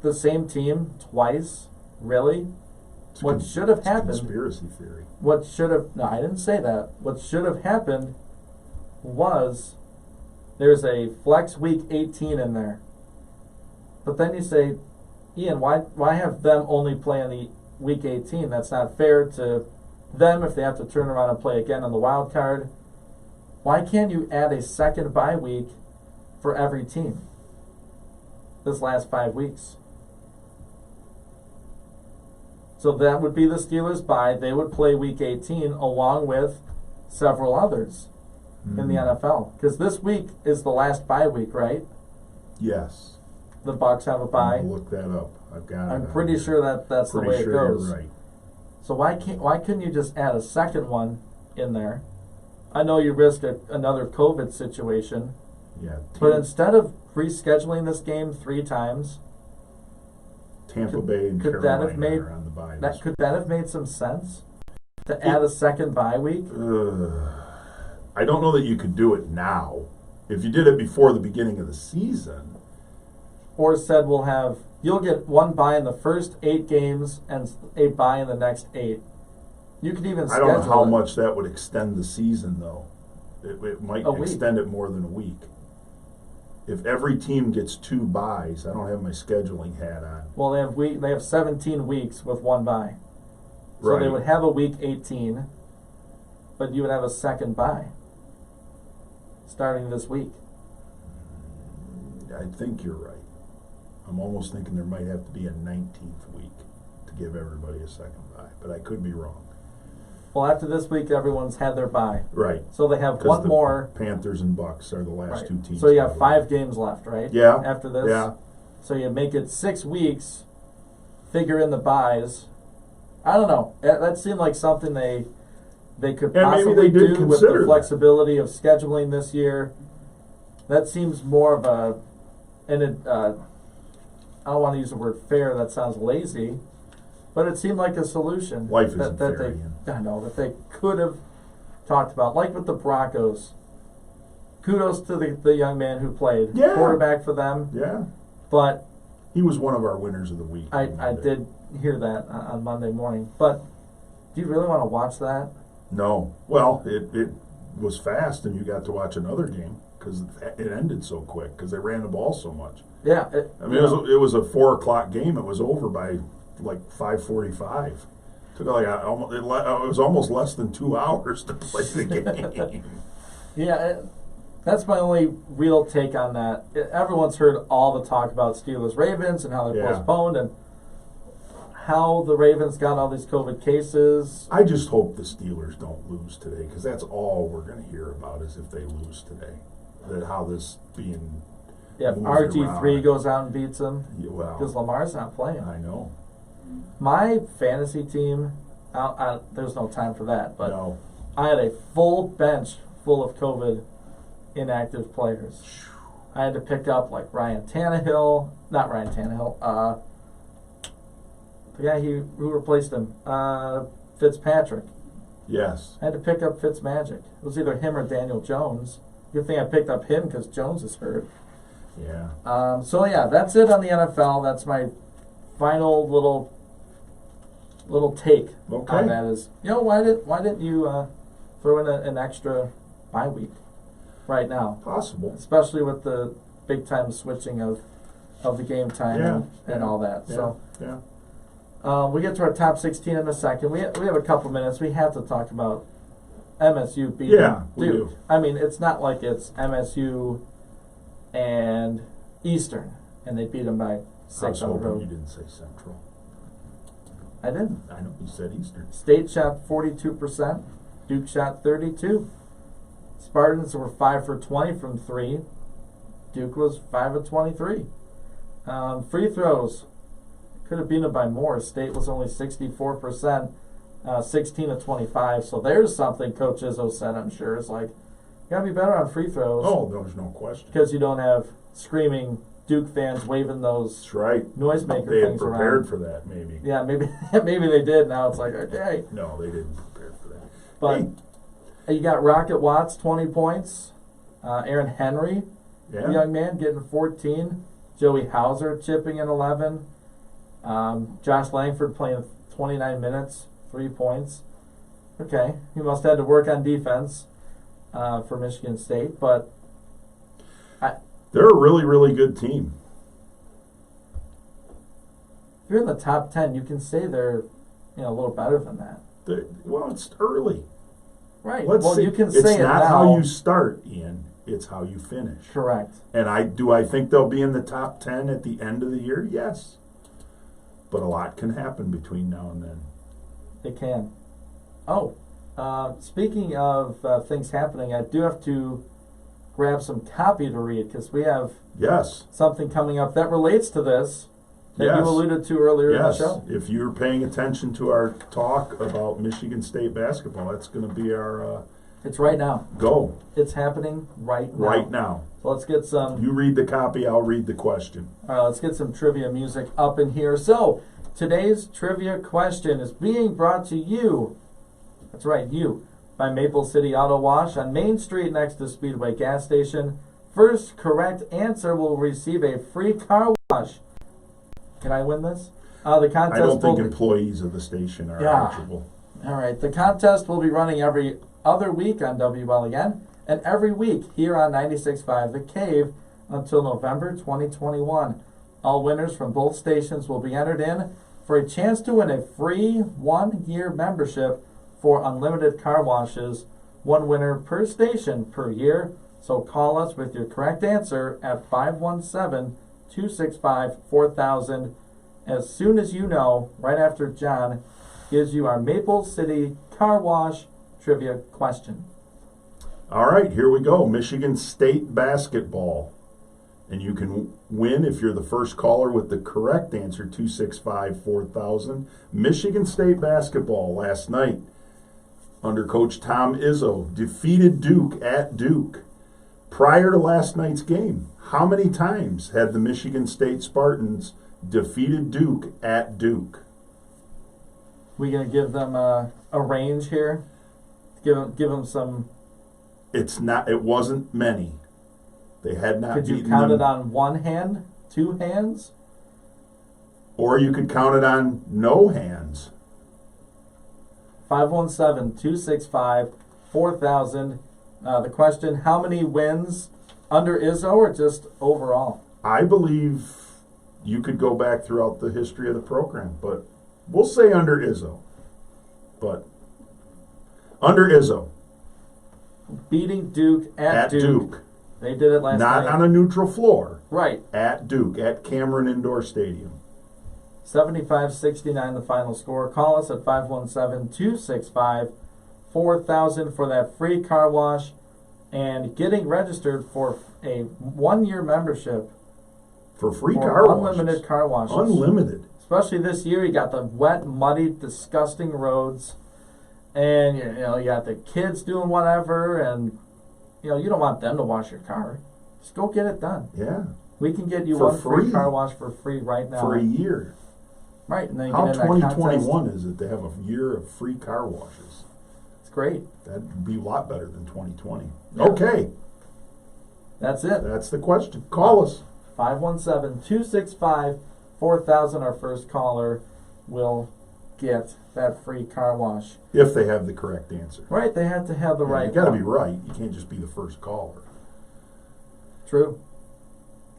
the same team twice? Really? What should have happened... Conspiracy theory. No, I didn't say that. What should have happened was there's a flex week 18 in there. But then you say, Ian, why have them only play on the week 18? That's not fair to them if they have to turn around and play again on the wild card. Why can't you add a second bye week for every team this last 5 weeks? So that would be the Steelers' bye. They would play week 18 along with several others in the NFL. Because this week is the last bye week, right? Yes. The Bucs have a bye. I'm gonna look that up. I'm pretty sure that's the way it goes. You're right. So why couldn't you just add a second one in there? I know you risk another COVID situation, Yeah. but instead of rescheduling this game 3 times, Tampa Bay and could that Carolina have made are on the bye. could that have made some sense to add a second bye week? I don't know that you could do it now. If you did it before the beginning of the season, Or said you'll get 1 bye in the first 8 games and a bye in the next 8. You could even I schedule don't know how it. much that would extend the season, though. It might A week. extend it more than a week. If every team gets 2 byes, I don't have my scheduling hat on. Well, they have 17 weeks with 1 bye. So they Right. would have a week 18, but you would have a second bye starting this week. I think you're right. I'm almost thinking there might have to be a 19th week to give everybody a second bye, but I could be wrong. Well, after this week, everyone's had their bye. Right. So they have 'Cause one the more. Panthers and Bucks are the last Right. 2 teams. So you have probably. 5 games left, right? Yeah. After this? Yeah. So you make it 6 weeks, figure in the buys. I don't know. That seemed like something they they could And maybe possibly they did do with the consider that. flexibility of scheduling this year. That seems more of a, and it, I don't want to use the word fair. That sounds lazy, but it seemed like a solution. Life that, isn't that fair, they, Ian. I know that they could have talked about, like with the Broncos. Kudos to the young man who played Yeah. quarterback for them, Yeah. but He was one of our winners of the week. I on Monday. did hear that on Monday morning. But do you really want to watch that? No. Well, it was fast, and you got to watch another game because it ended so quick because they ran the ball so much. Yeah, I mean, it was a 4 o'clock game. It was over by like 5:45. Took like it was almost less than 2 hours to play the game. yeah. That's my only real take on that. Everyone's heard all the talk about Steelers Ravens and how they Yeah. postponed and how the Ravens got all these COVID cases. I just hope the Steelers don't lose today because that's all we're going to hear about is if they lose today. That how this being Yeah, if moved RG3 around. goes out and beats them Well, because Lamar's not playing. I know. My fantasy team, there's no time for that, but No. I had a full bench full of COVID inactive players. I had to pick up like not Ryan Tannehill, the guy who replaced him, Fitzpatrick. Yes. I had to pick up Fitzmagic. It was either him or Daniel Jones. Good thing I picked up him because Jones is hurt. Yeah. So yeah, that's it on the NFL. That's my final little take Okay. on that. Is why didn't you throw in an extra bye week right now, Possible. especially with the big time switching of the game time and all that. Yeah. So Yeah. we get to our top 16 in a second. We have a couple minutes. We have to talk about MSU beating Yeah, we Duke. do. I mean, it's not like it's MSU and Eastern, and they beat them by I was 6 on the hoping you road. didn't say Central. I didn't. I know you said Eastern. State shot 42%. Duke shot 32%. Spartans were 5 for 20 from 3. Duke was 5 of 23. Free throws could have beaten them by more. State was only 64%, 16 of 25. So there's something Coach Izzo said, I'm sure. It's like, you got to be better on free throws. Oh, there's no question. Because you don't have screaming Duke fans waving those That's right. noisemaker They had things prepared around. for that, maybe. Yeah, maybe maybe they did. Now it's like, okay. No, they didn't prepare for that. But you got Rocket Watts, 20 points. Aaron Henry, Yeah. young man, getting 14. Joey Hauser chipping in 11. Josh Langford playing 29 minutes, 3 points. Okay, he must have had to work on defense for Michigan State, but They're a really, really good team. if you're in the top 10, you can say they're a little better than that. Well, it's early. Right. Let's well, see. you can It's say it not now. how you start, Ian. It's how you finish. Correct. And I think they'll be in the top 10 at the end of the year? Yes. But a lot can happen between now and then. It can. Oh, speaking of things happening, I do have to grab some copy to read because we have Yes. something coming up that relates to this that you Yes. alluded to earlier in the Yes. show. If you're paying attention to our talk about Michigan State basketball, that's going to be our It's right now. go It's happening right now. right now. So let's get some. You read the copy, I'll read the question. All right, let's get some trivia music up in here. So today's trivia question is being brought to you. That's right, you. By Maple City Auto Wash on Main Street next to Speedway gas station. First correct answer will receive a free car wash. Can I win this? The contest I don't think will be, employees of the station are Yeah. eligible. all right. The contest will be running every other week on WLEN and every week here on 96.5 The Cave until November 2021. All winners from both stations will be entered in for a chance to win a free 1-year membership for unlimited car washes. One winner per station per year. So call us with your correct answer at 517-265-4000 as soon as you know, right after John gives you our Maple City Car Wash trivia question. All right, here we go. Michigan State basketball. And you can win if you're the first caller with the correct answer, 265-4000. Michigan State basketball last night. under Coach Tom Izzo, defeated Duke at Duke. Prior to last night's game, how many times had the Michigan State Spartans defeated Duke at Duke? We gonna give them a range here? Give them some. It wasn't many. They had not Could you beaten count them. it on one hand, two hands? Or you could count it on no hands. 517-265-4000. The question, how many wins under Izzo or just overall? I believe you could go back throughout the history of the program, but we'll say under Izzo. But under Izzo. Beating Duke at Duke. They did it last night. Not on a neutral floor. Right. At Duke, at Cameron Indoor Stadium. 75-69 the final score. Call us at 517-265-4000 for that free car wash and getting registered for a 1-year membership For free for car unlimited washes. car washes. Unlimited. Especially this year, you got the wet, muddy, disgusting roads, and you got the kids doing whatever, and you don't want them to wash your car. Just go get it done. Yeah. We can get you For one free free. car wash for free right now. For a year. Right, and then you How get in that contest. 2021 is it to have a year of free car washes? It's great. That'd be a lot better than 2020. Yeah. Okay. That's it. That's the question. Call us. 517-265-4000. Our first caller will get that free car wash. If they have the correct answer. Right, they have to have the Yeah, right You gotta one. be right. You can't just be the first caller. True.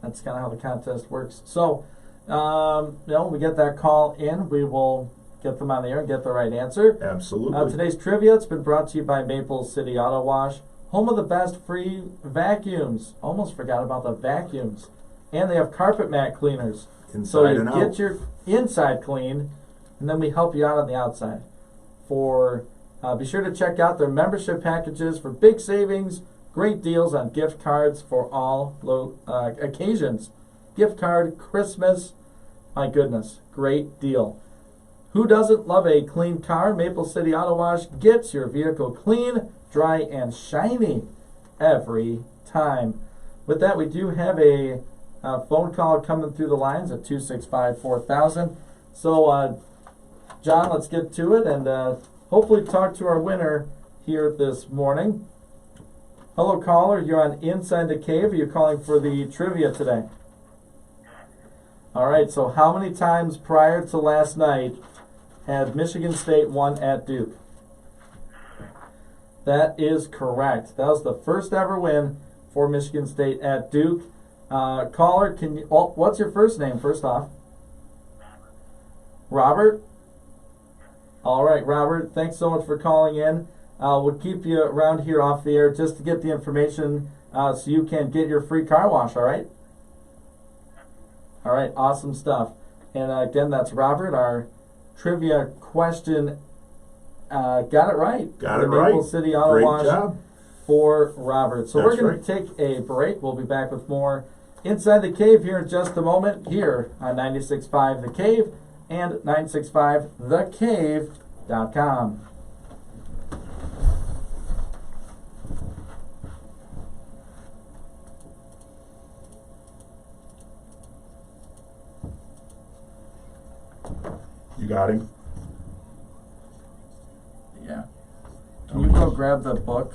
That's kind of how the contest works. So, we get that call in. We will get them on the air and get the right answer. Absolutely. Today's trivia, it's been brought to you by Maple City Auto Wash, home of the best free vacuums. Almost forgot about the vacuums. And they have carpet mat cleaners. Inside So you and get out. your inside clean, and then we help you out on the outside. Be sure to check out their membership packages for big savings, great deals on gift cards for all occasions. Gift card, Christmas, my goodness, great deal. Who doesn't love a clean car? Maple City Auto Wash gets your vehicle clean, dry, and shiny every time. With that, we do have a phone call coming through the lines at 265-4000. So, John, let's get to it and hopefully talk to our winner here this morning. Hello, caller. You're on Inside the Cave. Are you calling for the trivia today? All right. So, how many times prior to last night had Michigan State won at Duke? That is correct. That was the first ever win for Michigan State at Duke. Caller, what's your first name, first off? Robert? All right, Robert, thanks so much for calling in. We'll keep you around here off the air just to get the information so you can get your free car wash, all right? All right, awesome stuff. And again, that's Robert. Our trivia question got it right. Got The it right. Maple City Auto Great Wash job. for Robert. So That's we're going to take a break. We'll be back with more Inside the Cave here in just a moment here on 96.5 The Cave and 965thecave.com. You got him? Yeah. Can you go grab the book?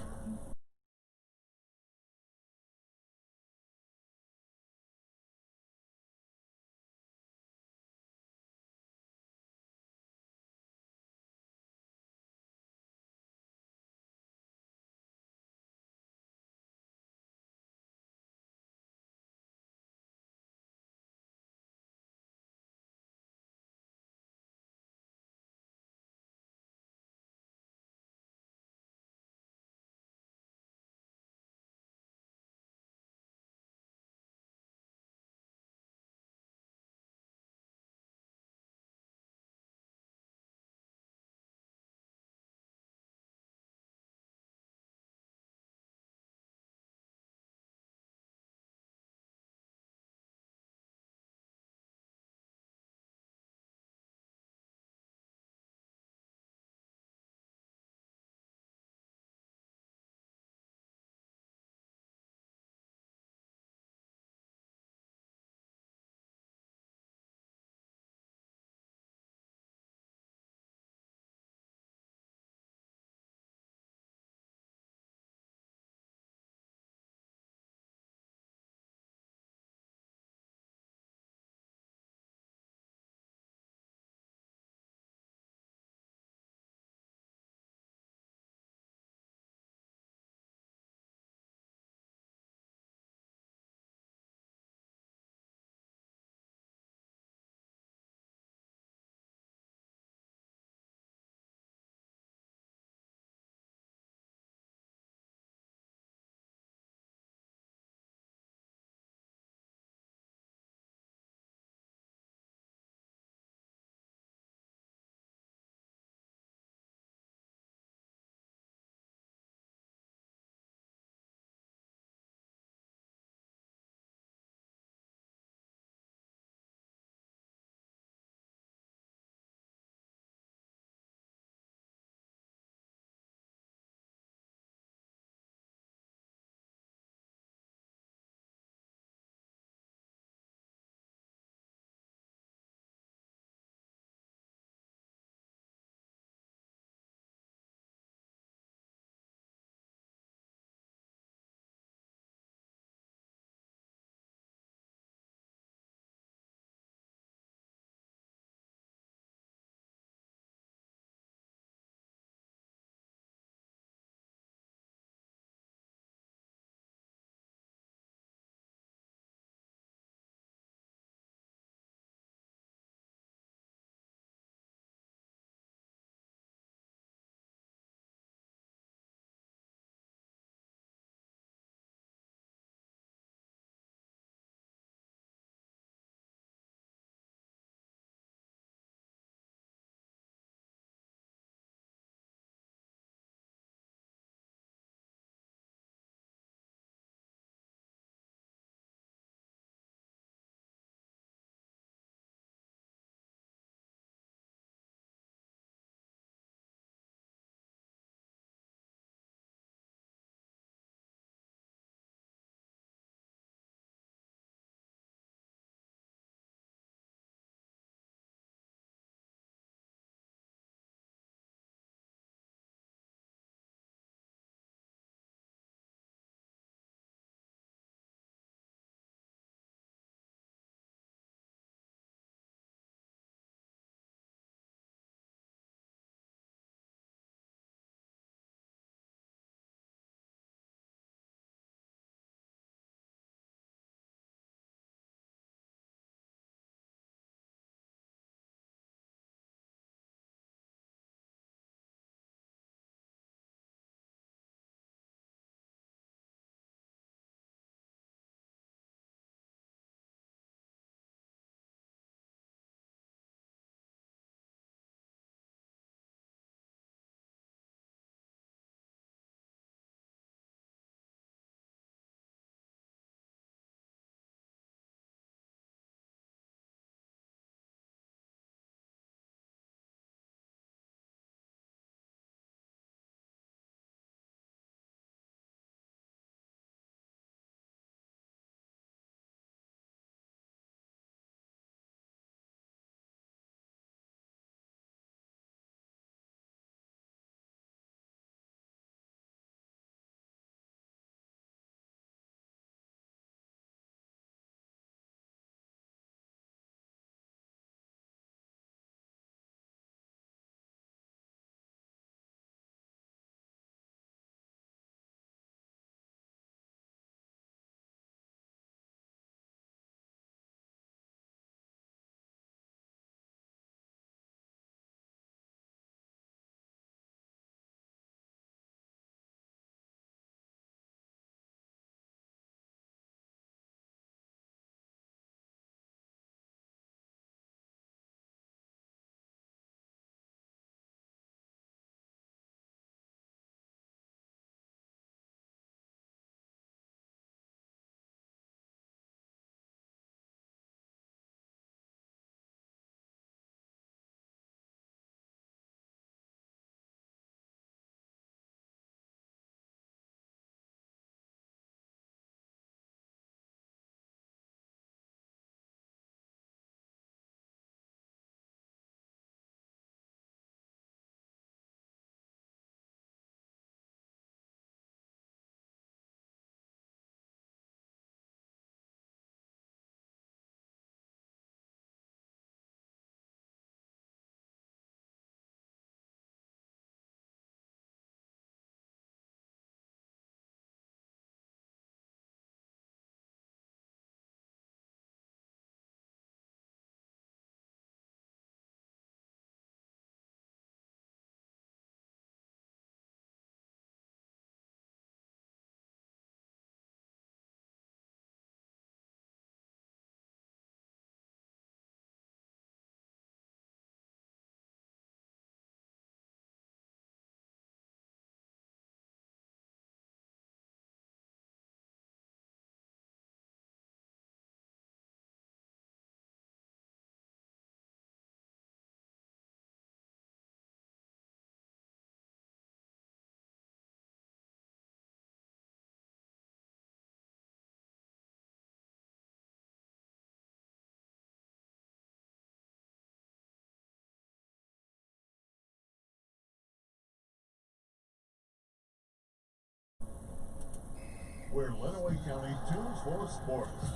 where Lenawee County tunes for sports.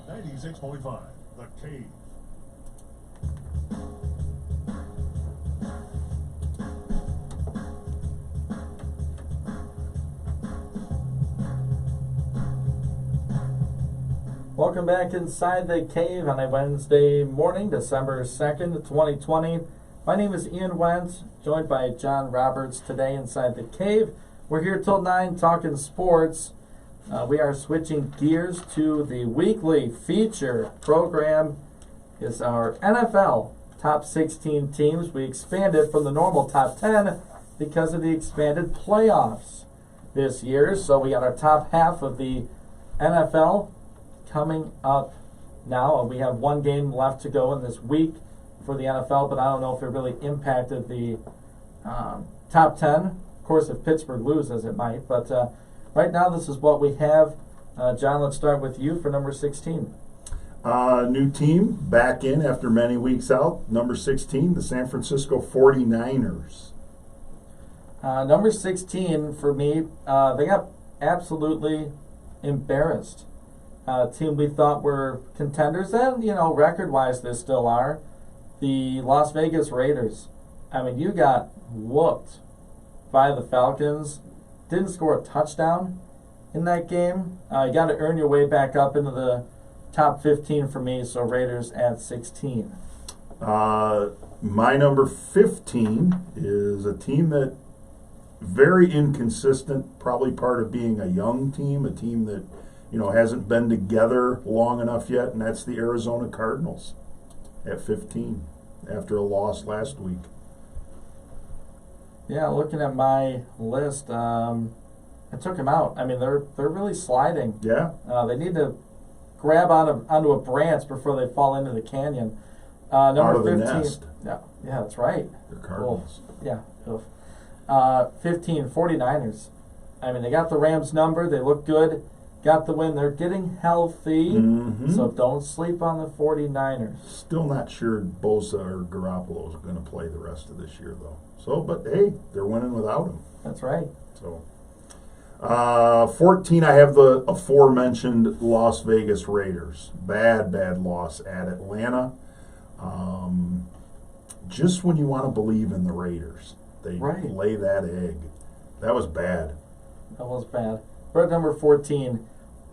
96.5, The Cave. Welcome back inside the cave on a Wednesday morning, December 2nd, 2020. My name is Ian Wentz, joined by John Roberts today inside the cave. We're here till 9 talking sports. We are switching gears to the weekly feature program. It's our NFL top 16 teams. We expanded from the normal top 10 because of the expanded playoffs this year. So we got our top half of the NFL coming up now. We have one game left to go in this week for the NFL, but I don't know if it really impacted the top 10. Of course, if Pittsburgh loses, it might. But right now, this is what we have. John, let's start with you for number 16. New team back in after many weeks out. Number 16, the San Francisco 49ers. Number 16 for me, they got absolutely embarrassed. Team we thought were contenders, and record-wise they still are. The Las Vegas Raiders. I mean, you got whooped by the Falcons. Didn't score a touchdown in that game. You got to earn your way back up into the top 15 for me. So Raiders at 16. My number 15 is a team that very inconsistent. Probably part of being a young team, a team that hasn't been together long enough yet, and that's the Arizona Cardinals at 15 after a loss last week. Yeah, looking at my list, I took them out. I mean, they're really sliding. Yeah. They need to grab onto a branch before they fall into the canyon. Number Out of 15. the nest. Yeah, that's right. The Cardinals. Yeah. 15, 49ers. I mean, they got the Rams number. They look good. Got the win. They're getting healthy, so don't sleep on the 49ers. Still not sure Bosa or Garoppolo is going to play the rest of this year, though. So, but hey, they're winning without him. That's right. So, 14, I have the aforementioned Las Vegas Raiders. Bad loss at Atlanta. Just when you want to believe in the Raiders, they lay that egg. That was bad. That was bad. We're at number 14.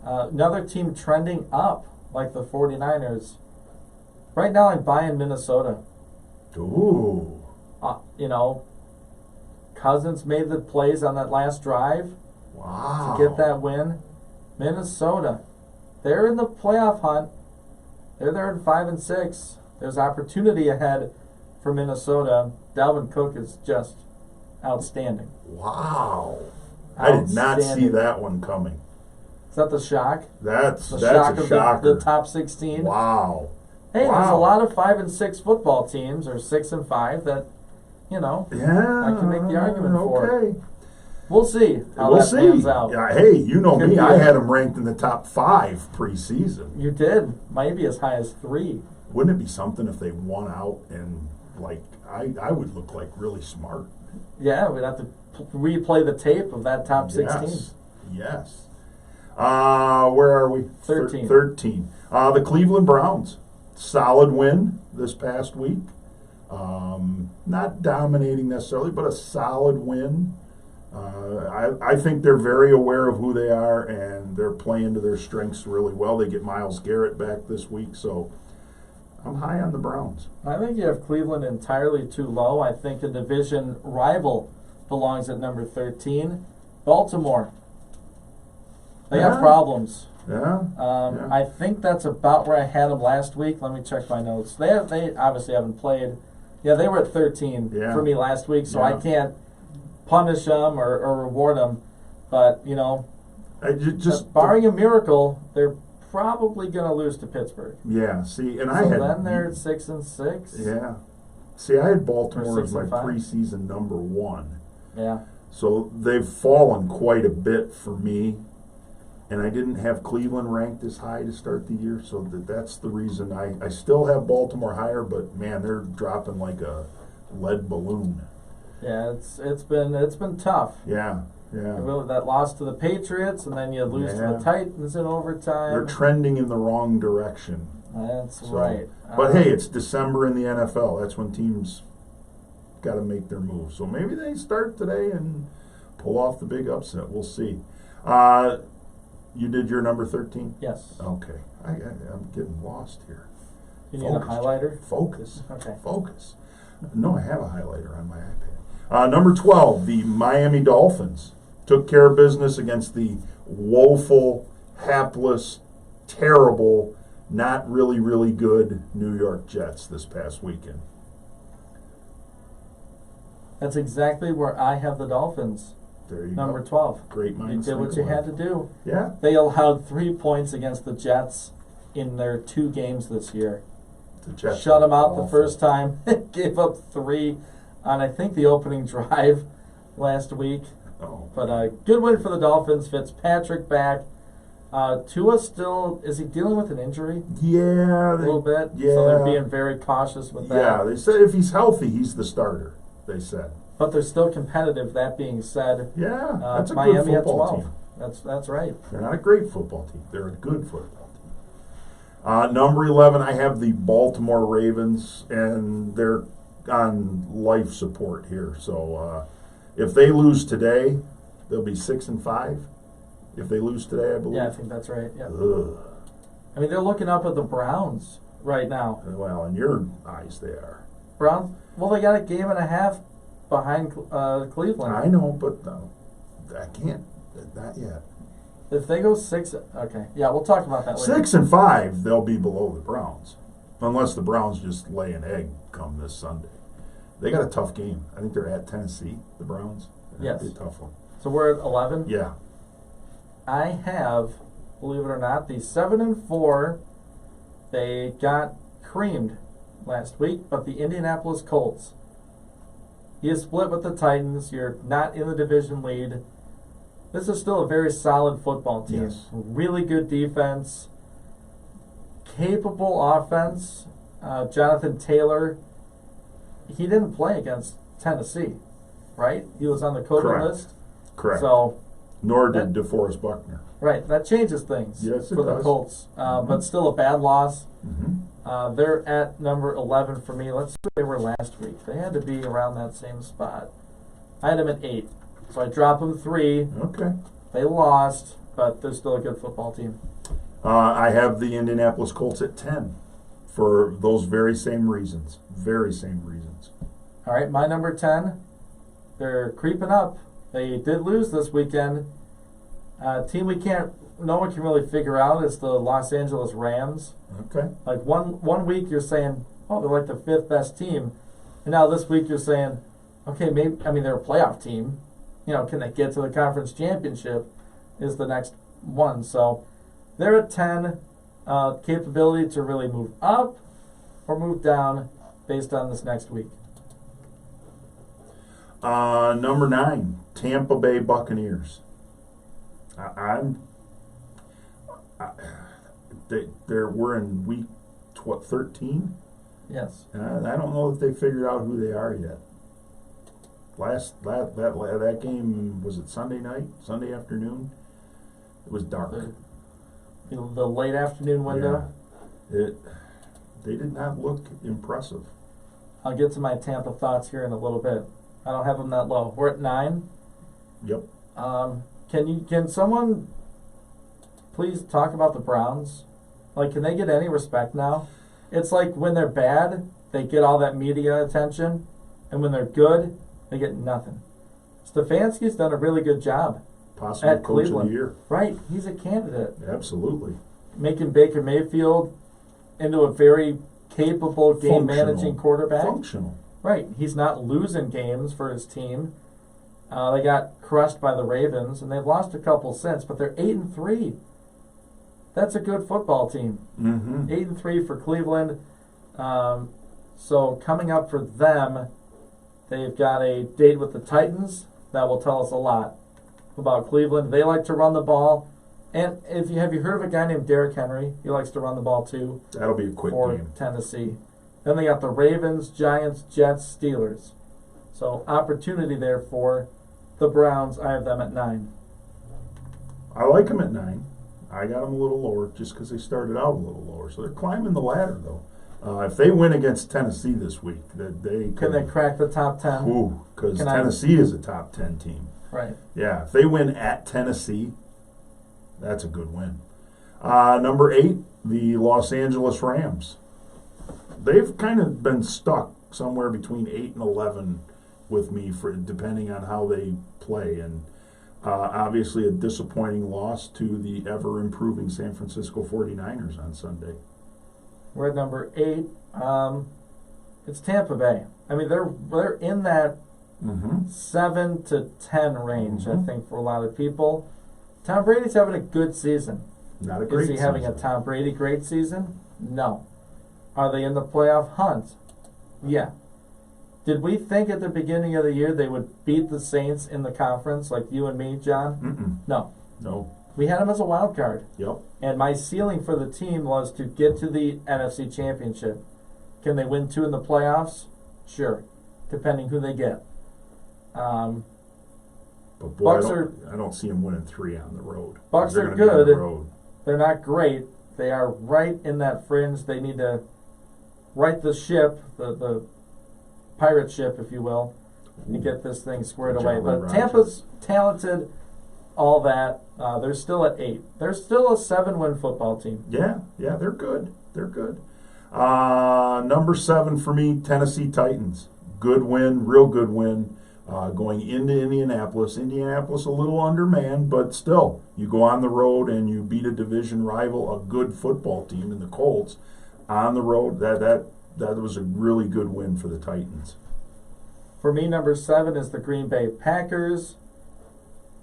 Another team trending up, like the 49ers. Right now, I'm buying Minnesota. Ooh. Cousins made the plays on that last drive Wow. to get that win. Minnesota, they're in the playoff hunt. They're there at 5 and 6. There's opportunity ahead for Minnesota. Dalvin Cook is just outstanding. Wow. I did not see that one coming. Is that the shock? That's The a shock of shocker. the top 16? Wow. Hey, Wow. there's a lot of 5 and 6 football teams, or 6 and 5, that, Yeah. I can make the argument for. Okay. We'll see how We'll that see. pans out. Yeah, hey, you know Could me. be I a- had them ranked in the top 5 preseason. You did. Might be as high as 3. Wouldn't it be something if they won out and, I would look like really smart? Yeah, we'd have to replay the tape of that top 16. Yes. Where are we? 13. 13. The Cleveland Browns. Solid win this past week. Not dominating necessarily, but a solid win. I think they're very aware of who they are, and they're playing to their strengths really well. They get Myles Garrett back this week, so I'm high on the Browns. I think you have Cleveland entirely too low. I think a division rival belongs at number 13. Baltimore. They have Yeah. problems. Yeah? Yeah. I think that's about where I had them last week. Let me check my notes. They obviously haven't played. Yeah, they were at 13 Yeah. for me last week, so I Yeah. can't punish them or reward them. But, Just barring a miracle, they're probably going to lose to Pittsburgh. yeah. See, and So I had then they're at 6 and 6. yeah. See, I had Baltimore Or as 6 my and 5. preseason number 1. Yeah. So they've fallen quite a bit for me, and I didn't have Cleveland ranked as high to start the year, so that's the reason I still have Baltimore higher, but man, they're dropping like a lead balloon. Yeah, it's been tough. Yeah. Yeah. Really, that loss to the Patriots, and then you lose to Yeah. the Titans in overtime. They're trending in the wrong direction. That's So- right. But hey, it's December in the NFL. That's when teams got to make their moves. So maybe they start today and pull off the big upset. We'll see. You did your number 13? Yes. Okay. I'm getting lost here. You need a highlighter? Focus. Okay. Focus. No, I have a highlighter on my iPad. Number 12, the Miami Dolphins took care of business against the woeful, hapless, terrible, not really, really good New York Jets this past weekend. That's exactly where I have the Dolphins. There you Number go. 12. Great You minds. did what think you had alike. to do. Yeah. They allowed 3 points against the Jets in their 2 games this year. The Jets Shut are them out the awful. first time. Gave up 3 on, I think, the opening drive last week. Oh. But a good win for the Dolphins. Fitzpatrick back. Tua still, is he dealing with an injury? Yeah. A little bit? Yeah. So they're being very cautious with that. Yeah, they said if he's healthy, he's the starter, they said. But they're still competitive, that being said. Yeah, that's a Miami good at football 12. team. That's right. They're not a great football team. They're a good football team. Number 11, I have the Baltimore Ravens, and they're on life support here. So if they lose today, they'll be 6-5. If they lose today, I believe. Yeah, I think that's right. Yeah. Ugh. I mean, they're looking up at the Browns right now. Well, in your eyes, they are. Browns, well, they got a game and a half behind Cleveland. I know, but no, I can't. Not yet. If they go 6, okay. Yeah, we'll talk about that later. 6-5, they'll be below the Browns, unless the Browns just lay an egg come this Sunday. They got a tough game. I think they're at Tennessee. The Browns. Yes. That'd be a tough one. So we're at 11. Yeah. I have, believe it or not, the 7-4. They got creamed last week, but the Indianapolis Colts. You split with the Titans. You're not in the division lead. This is still a very solid football team. Yes. Really good defense. Capable offense. Jonathan Taylor, he didn't play against Tennessee, right? He was on the COVID Correct. list. Correct. So, Nor did DeForest Buckner. right, that changes things Yes, it for the does. Colts. But still a bad loss. Mm-hmm. They're at number 11 for me. Let's see where they were last week. They had to be around that same spot. I had them at 8. So I dropped them 3. Okay. They lost, but they're still a good football team. I have the Indianapolis Colts at 10 for those very same reasons. Very same reasons. All right, my number 10, they're creeping up. They did lose this weekend. Team no one can really figure out is the Los Angeles Rams. Okay. Like one week you're saying, oh, they're like the 5th best team. And now this week you're saying, okay, maybe, I mean, they're a playoff team. You know, can they get to the conference championship is the next one. So they're at 10. Capability to really move up or move down based on this next week. Number 9, Tampa Bay Buccaneers. We're in week 13. Yes. I don't know that they figured out who they are yet. That game, was it Sunday night, Sunday afternoon? It was dark. The late afternoon window. Yeah. They did not look impressive. I'll get to my Tampa thoughts here in a little bit. I don't have them that low. We're at 9. Yep. Can someone please talk about the Browns? Like, can they get any respect now? It's like when they're bad, they get all that media attention, and when they're good, they get nothing. Stefanski's done a really good job. Possible At coach of Cleveland. the year. Right, he's a candidate. Absolutely. Making Baker Mayfield into a very capable game-managing quarterback. Functional. Right, he's not losing games for his team. They got crushed by the Ravens, and they've lost a couple since, but they're 8-3. That's a good football team. Mm-hmm. 8-3 for Cleveland. So coming up for them, they've got a date with the Titans that will tell us a lot about Cleveland. They like to run the ball, and have you heard of a guy named Derrick Henry? He likes to run the ball too. That'll be a quick For game. Tennessee. Then they got the Ravens, Giants, Jets, Steelers. So opportunity there for the Browns. I have them at 9. I like them at 9. I got them a little lower just because they started out a little lower. So they're climbing the ladder, though. If they win against Tennessee this week, that they Can they crack the top 10? because Can I- Tennessee is a top 10 team. Right. Yeah, if they win at Tennessee, that's a good win. Number 8, the Los Angeles Rams. They've kind of been stuck somewhere between 8 and 11 with me for depending on how they play, and obviously a disappointing loss to the ever-improving San Francisco 49ers on Sunday. We're at number 8. It's Tampa Bay. I mean, they're in that Mm-hmm. 7 to 10 range, I Mhm. think, for a lot of people. Tom Brady's having a good season. Not a great Is he having a season. Tom Brady great season? No. Are they in the playoff hunt? Yeah. Did we think at the beginning of the year they would beat the Saints in the conference, like you and me, John? Mm-mm. No. No. We had them as a wild card. Yep. And my ceiling for the team was to get to the NFC Championship. Can they win 2 in the playoffs? Sure. Depending who they get. But boy, Bucks I don't see them winning 3 on the road. Bucks They're are gonna be on the good. road. They're not great. They are right in that fringe. They need to right the ship, the pirate ship, if you will, and get this thing squared Good away. job, But Rogers. Tampa's talented, all that. They're still at 8. They're still a 7-win football team. Yeah, they're good. They're good. Number 7 for me, Tennessee Titans. Good win, real good win. Going into Indianapolis. Indianapolis a little undermanned, but still, you go on the road and you beat a division rival, a good football team in the Colts, on the road. That was a really good win for the Titans. For me, number 7 is the Green Bay Packers.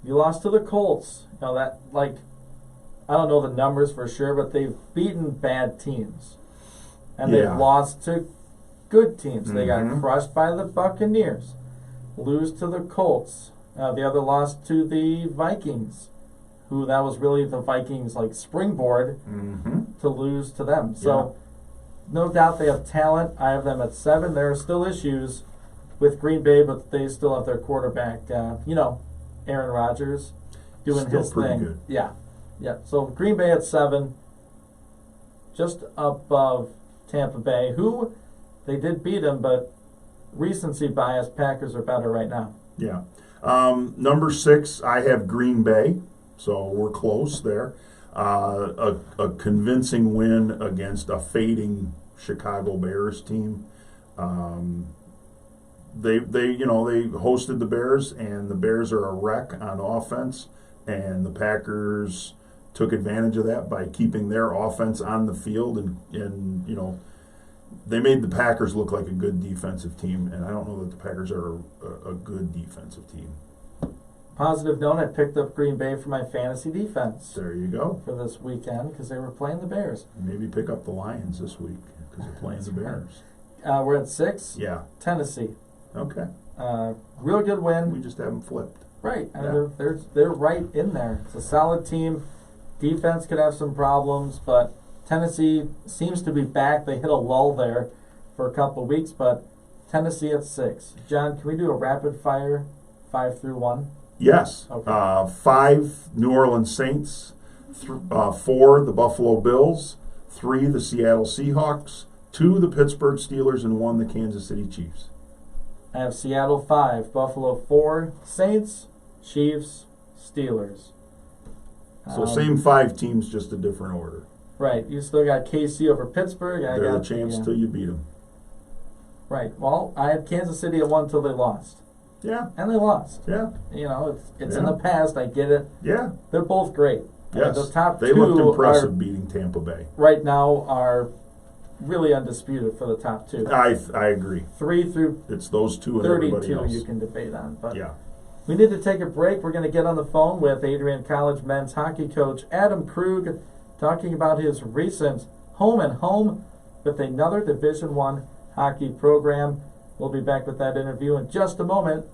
You lost to the Colts. You know that, like, I don't know the numbers for sure, but they've beaten bad teams, and Yeah. they've lost to good teams. They got Mhm. crushed by the Buccaneers, lose to the Colts. The other loss to the Vikings, who that was really the Vikings' like springboard Mm-hmm. to lose to them. So, no doubt they have talent. I have them at 7. There are still issues with Green Bay, but they still have their quarterback, Aaron Rodgers, doing Still his pretty thing. good. Yeah. So Green Bay at 7, just above Tampa Bay, who they did beat them, but recency bias, Packers are better right now. Yeah. Number 6, I have Green Bay, so we're close there. A convincing win against a fading Chicago Bears team. They hosted the Bears, and the Bears are a wreck on offense, and the Packers took advantage of that by keeping their offense on the field, and they made the Packers look like a good defensive team, and I don't know that the Packers are a good defensive team. Positive note, I picked up Green Bay for my fantasy defense There you go. for this weekend because they were playing the Bears. Maybe pick up the Lions this week because they're playing the Bears. We're at 6, Yeah. Tennessee. Okay. Real good win. We just haven't flipped. Right. I mean, Yeah. they're right in there. It's a solid team. Defense could have some problems, but Tennessee seems to be back. They hit a lull there for a couple of weeks, but Tennessee at 6. John, can we do a rapid fire 5 through 1? Yes. Okay. 5, New Orleans Saints. 4, the Buffalo Bills. 3, the Seattle Seahawks. 2, the Pittsburgh Steelers. And 1, the Kansas City Chiefs. I have Seattle 5, Buffalo 4, Saints, Chiefs, Steelers. So same 5 teams, just a different order. Right. You still got KC over Pittsburgh. They're the champs till you beat them. Right. Well, I had Kansas City at 1 till they lost. Yeah. And they lost. Yeah. It's in Yeah. the past. I get it. Yeah. They're both great. Yes. The top They 2 looked impressive are, beating Tampa Bay. right now are really undisputed for the top 2. I agree. 3 through It's those 2 and everybody 32 else. you can debate on. But Yeah. we need to take a break. We're going to get on the phone with Adrian College men's hockey coach Adam Krug, talking about his recent home and home with another Division I hockey program. We'll be back with that interview in just a moment.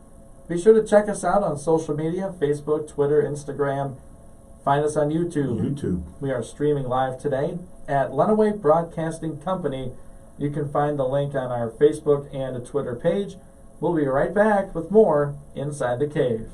Be sure to check us out on social media, Facebook, Twitter, Instagram. Find us on YouTube. YouTube. We are streaming live today at Lenawee Broadcasting Company. You can find the link on our Facebook and Twitter page. We'll be right back with more Inside the Cave.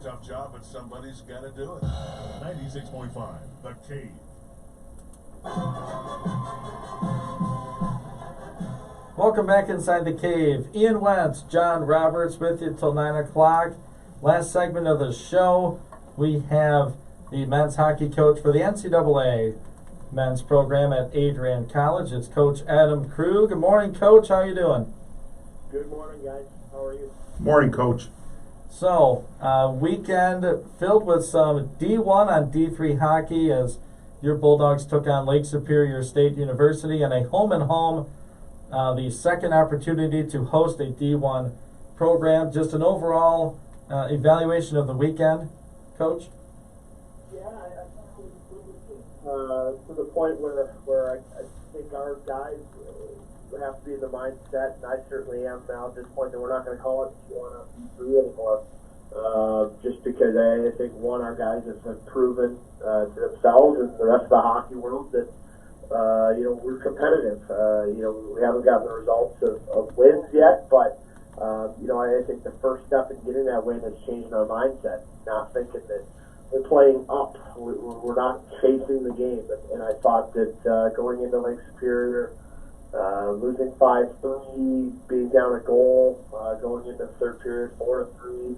tough job, but somebody's got to do it. 96.5, The Cave. Welcome back inside the cave. Ian Wentz, John Roberts with you till 9 o'clock. Last segment of the show, we have the men's hockey coach for the NCAA men's program at Adrian College. It's Coach Adam Krug. Good morning, Coach. How are you doing? Good morning, guys. How are you? Morning, Coach. So, weekend filled with some D1 on D3 hockey as your Bulldogs took on Lake Superior State University in a home-and-home, the second opportunity to host a D1 program. Just an overall evaluation of the weekend, Coach? Yeah, I to the point where I think our guys have to be in the mindset, and I certainly am now at this point, that we're not going to call it D1 on D3 anymore. Just because I think, one, our guys have proven to themselves and the rest of the hockey world that we're competitive. We haven't gotten the results of wins yet, but I think the first step in getting that win is changing our mindset, not thinking that we're playing up. We're not chasing the game. And I thought that going into Lake Superior, losing 5-3, being down a goal, going into the third period 4-3,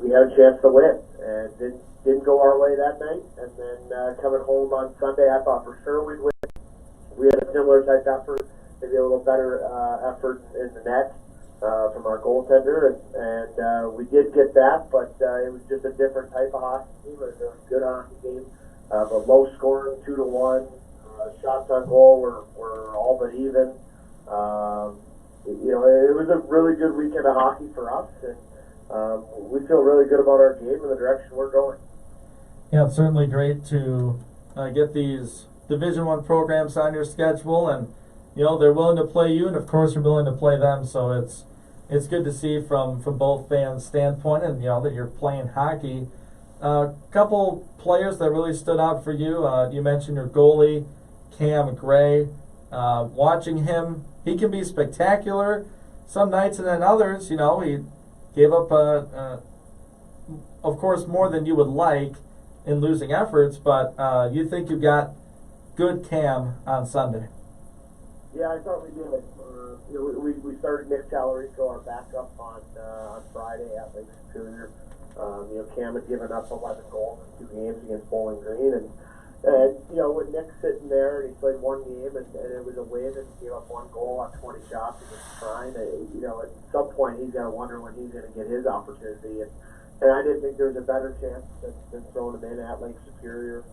we had a chance to win, and didn't go our way that night. And then coming home on Sunday, I thought for sure we'd win. We had a similar type effort, maybe a little better effort in the net from our goaltender, and we did get that, but it was just a different type of hockey game. It was a good hockey game, but low scoring, 2-1. Shots on goal were all but even. It was a really good weekend of hockey for us, and we feel really good about our game and the direction we're going. Yeah, it's certainly great to get these Division I programs on your schedule, and they're willing to play you, and of course you're willing to play them. So it's good to see from both fans' standpoint, and that you're playing hockey. Couple players that really stood out for you. You mentioned your goalie, Cam Gray. Watching him, he can be spectacular some nights, and then others, he gave up, of course, more than you would like in losing efforts, but you think you got good Cam on Sunday. Yeah, I thought we did. We started Nick Tallarico, our backup, on Friday at Lake Superior. Cam had given up 11 goals in 2 games against Bowling Green, and with Nick sitting there, and he played 1 game, and it was a win, and he gave up 1 goal on 20 shots against Trine. At some point he's got to wonder when he's going to get his opportunity, and I didn't think there was a better chance than throwing him in at Lake Superior,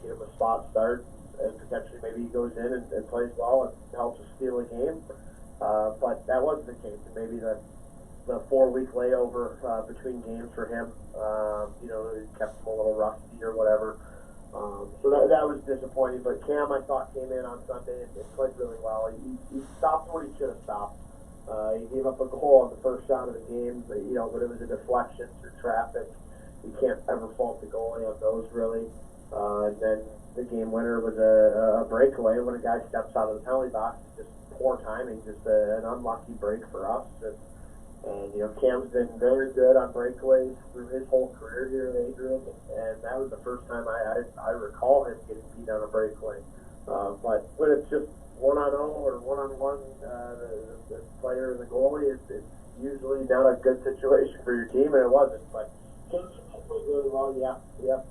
get him a spot start, and potentially maybe he goes in and plays well and helps us steal a game. But that wasn't the case, and maybe the 4-week layover between games for him, kept him a little rusty or whatever. So that was disappointing. But Cam, I thought, came in on Sunday and played really well. He stopped what he should have stopped. He gave up a goal on the first shot of the game, but it was a deflection through traffic. You can't ever fault the goalie on those, really. And then the game winner was a breakaway when a guy steps out of the penalty box. Just poor timing, just an unlucky break for us. And Cam's been very good on breakaways through his whole career here at Adrian, and that was the first time I recall him getting beat on a breakaway. But when it's just 1-on-0 or 1-on-1, the player and the goalie, it's usually not a good situation for your team, and it wasn't. But Cam played really well, yeah.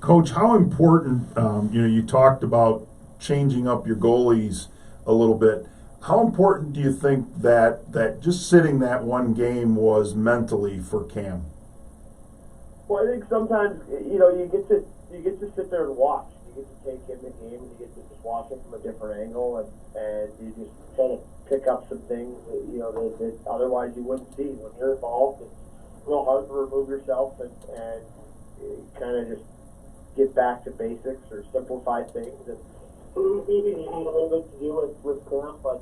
Coach, how important, you talked about changing up your goalies a little bit. How important do you think that just sitting that 1 game was mentally for Cam? Well, I think sometimes you get to sit there and watch. You get to take in the game, and you get to just watch it from a different angle, and you just kind of pick up some things that otherwise you wouldn't see. When you're involved, it's real hard to remove yourself and kind of just get back to basics or simplify things. And maybe he had a little bit to do with Cam, but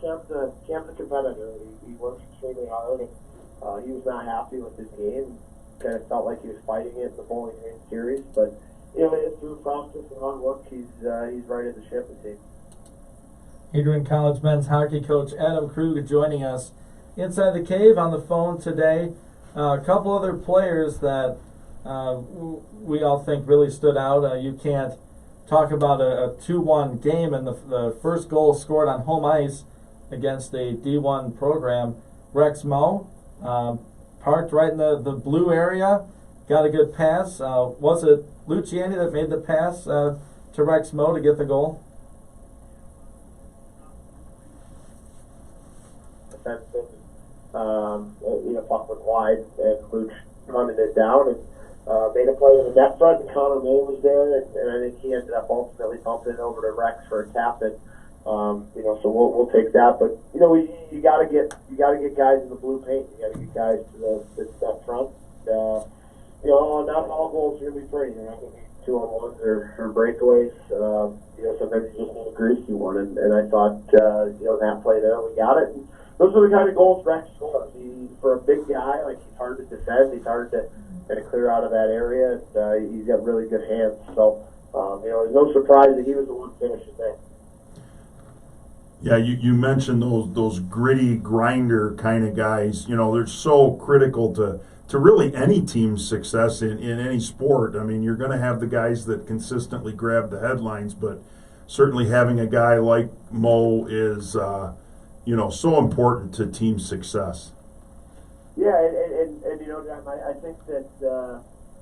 Cam's a competitor. He works extremely hard, and he was not happy with his game. Kind of felt like he was fighting it in the Bowling Green series, but through practice and hard work, he's right in the ship, it seems. Adrian College men's hockey coach Adam Krug joining us inside the cave on the phone today. A couple other players that we all think really stood out. You can't talk about a 2-1 game, and the first goal scored on home ice against a D1 program. Rex Moe, parked right in the blue area, got a good pass. Was it Luciani that made the pass to Rex Moe to get the goal? Puck went wide, and Luch hunted it down and made a play in the net front. And Connor May was there, and I think he ended up ultimately bumping it over to Rex for a tap. And so we'll take that. But you gotta get guys in the blue paint. You gotta get guys to the net front. Not all goals are gonna be pretty. They're not gonna be 2-on-1s or breakaways. Sometimes you just need a greasy one. And I thought that play there, we got it. And those are the kind of goals Rex scores. For a big guy, he's hard to defend. He's hard to kind of clear out of that area. And, he's got really good hands. So, it's no surprise that he was the one finishing there. Yeah, you mentioned those gritty grinder kind of guys. They're so critical to really any team's success in any sport. I mean, you're going to have the guys that consistently grab the headlines, but certainly having a guy like Mo is so important to team success. Yeah, and John, I think that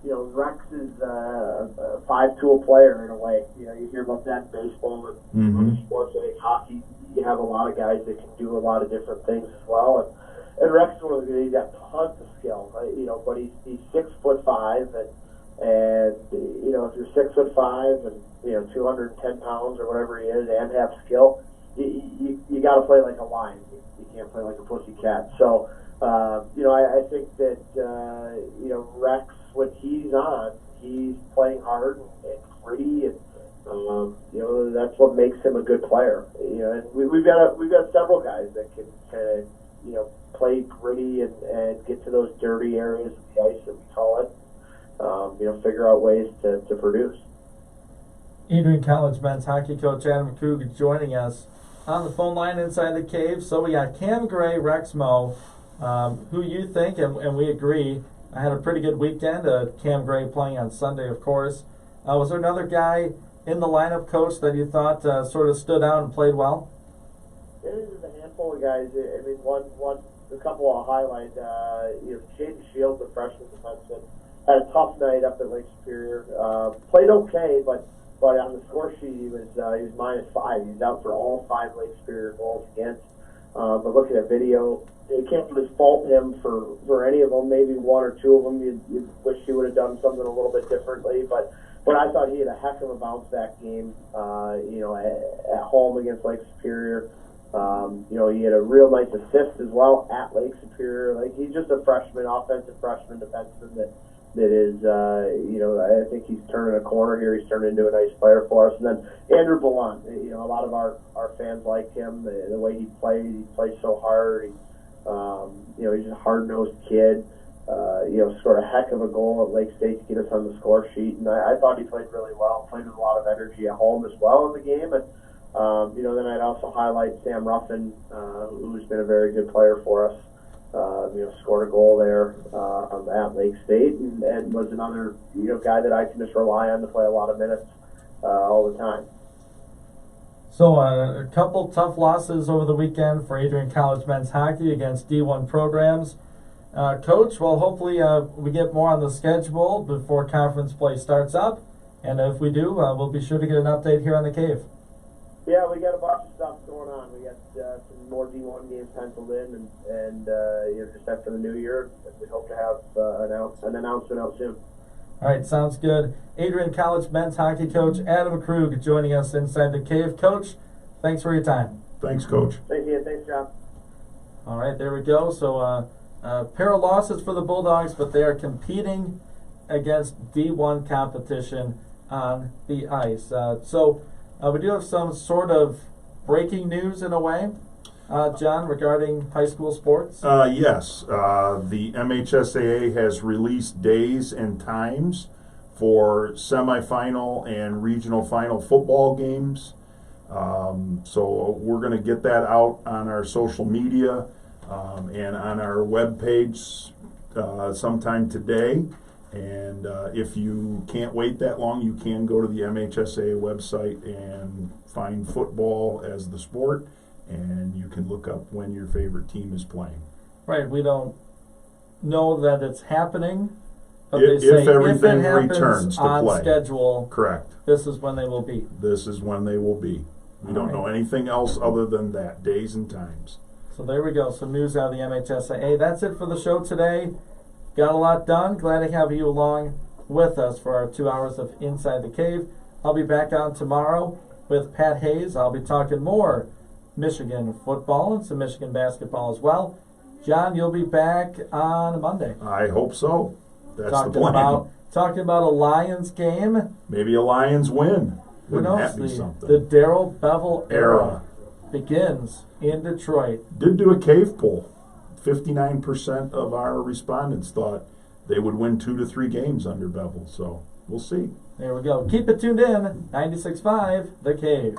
Rex is a 5-tool player in a way. You hear about that in baseball and other sports. I think hockey, you have a lot of guys that can do a lot of different things as well. And Rex is one of the guys, he's got tons of skill. But he's 6'5", and if you're 6'5" and 210 pounds or whatever he is, and have skill, you got to play like a lion. You can't play like a pussycat. So. I think that Rex, when he's on, he's playing hard and gritty, and that's what makes him a good player. And we've got several guys that can kind of play gritty and get to those dirty areas of the ice that we call it. Figure out ways to produce. Adrian College men's hockey coach Adam Krug joining us on the phone line inside the cave. So we got Cam Gray, Rex Moe. Who you think, and we agree, I had a pretty good weekend. Cam Gray playing on Sunday, of course. Was there another guy in the lineup, Coach, that you thought sort of stood out and played well? There's a handful of guys. I mean, a couple I'll highlight. Jaden Shields, the freshman defenseman, had a tough night up at Lake Superior. Played okay, but on the score sheet he was -5. He's out for all 5 Lake Superior goals against. But looking at video, you can't really fault him for any of them. Maybe 1 or 2 of them you wish he would have done something a little bit differently. But I thought he had a heck of a bounce back game. At home against Lake Superior. He had a real nice assist as well at Lake Superior. He's just a freshman, offensive freshman defenseman that is I think he's turning a corner here. He's turned into a nice player for us. And then Andrew Ballant, a lot of our fans like him. The way he plays so hard. He's a hard-nosed kid. Scored a heck of a goal at Lake State to get us on the score sheet, and I thought he played really well. Played with a lot of energy at home as well in the game, and then I'd also highlight Sam Ruffin, who's been a very good player for us. Scored a goal there at Lake State, and was another guy that I can just rely on to play a lot of minutes all the time. So a couple tough losses over the weekend for Adrian College men's hockey against D1 programs. Coach, well, hopefully we get more on the schedule before conference play starts up, and if we do, we'll be sure to get an update here on the Cave. Yeah, we got a bunch of stuff going on. We got some more D1 games penciled in, and just after the new year, we hope to have an announcement out soon. All right, sounds good. Adrian College men's hockey coach Adam Krug joining us inside the Cave. Coach, thanks for your time. Thanks, Coach. Thank you. Thanks, John. All right, there we go. So a pair of losses for the Bulldogs, but they are competing against D1 competition on the ice. So we do have some sort of breaking news in a way, John, regarding high school sports. Yes. The MHSAA has released days and times for semifinal and regional final football games. So we're going to get that out on our social media. and on our webpage sometime today. And if you can't wait that long, you can go to the MHSA website and find football as the sport, and you can look up when your favorite team is playing. Right, we don't know that it's happening, but If they say everything if it happens returns to on play. schedule, Correct. this is when they will be. This is when they will be. We don't know anything else other than that, days and times. So there we go, some news out of the MHSAA. That's it for the show today. Got a lot done. Glad to have you along with us for our 2 hours of Inside the Cave. I'll be back on tomorrow with Pat Hayes. I'll be talking more Michigan football and some Michigan basketball as well. John, you'll be back on Monday. I hope so. That's talking the plan. Talking about a Lions game. Maybe a Lions win. Who Wouldn't knows? that be something? The Darrell Bevel Era. begins in Detroit. Did do a cave poll. 59% of our respondents thought they would win 2 to 3 games under Bevel. So we'll see. There we go. Keep it tuned in. 96.5 The Cave.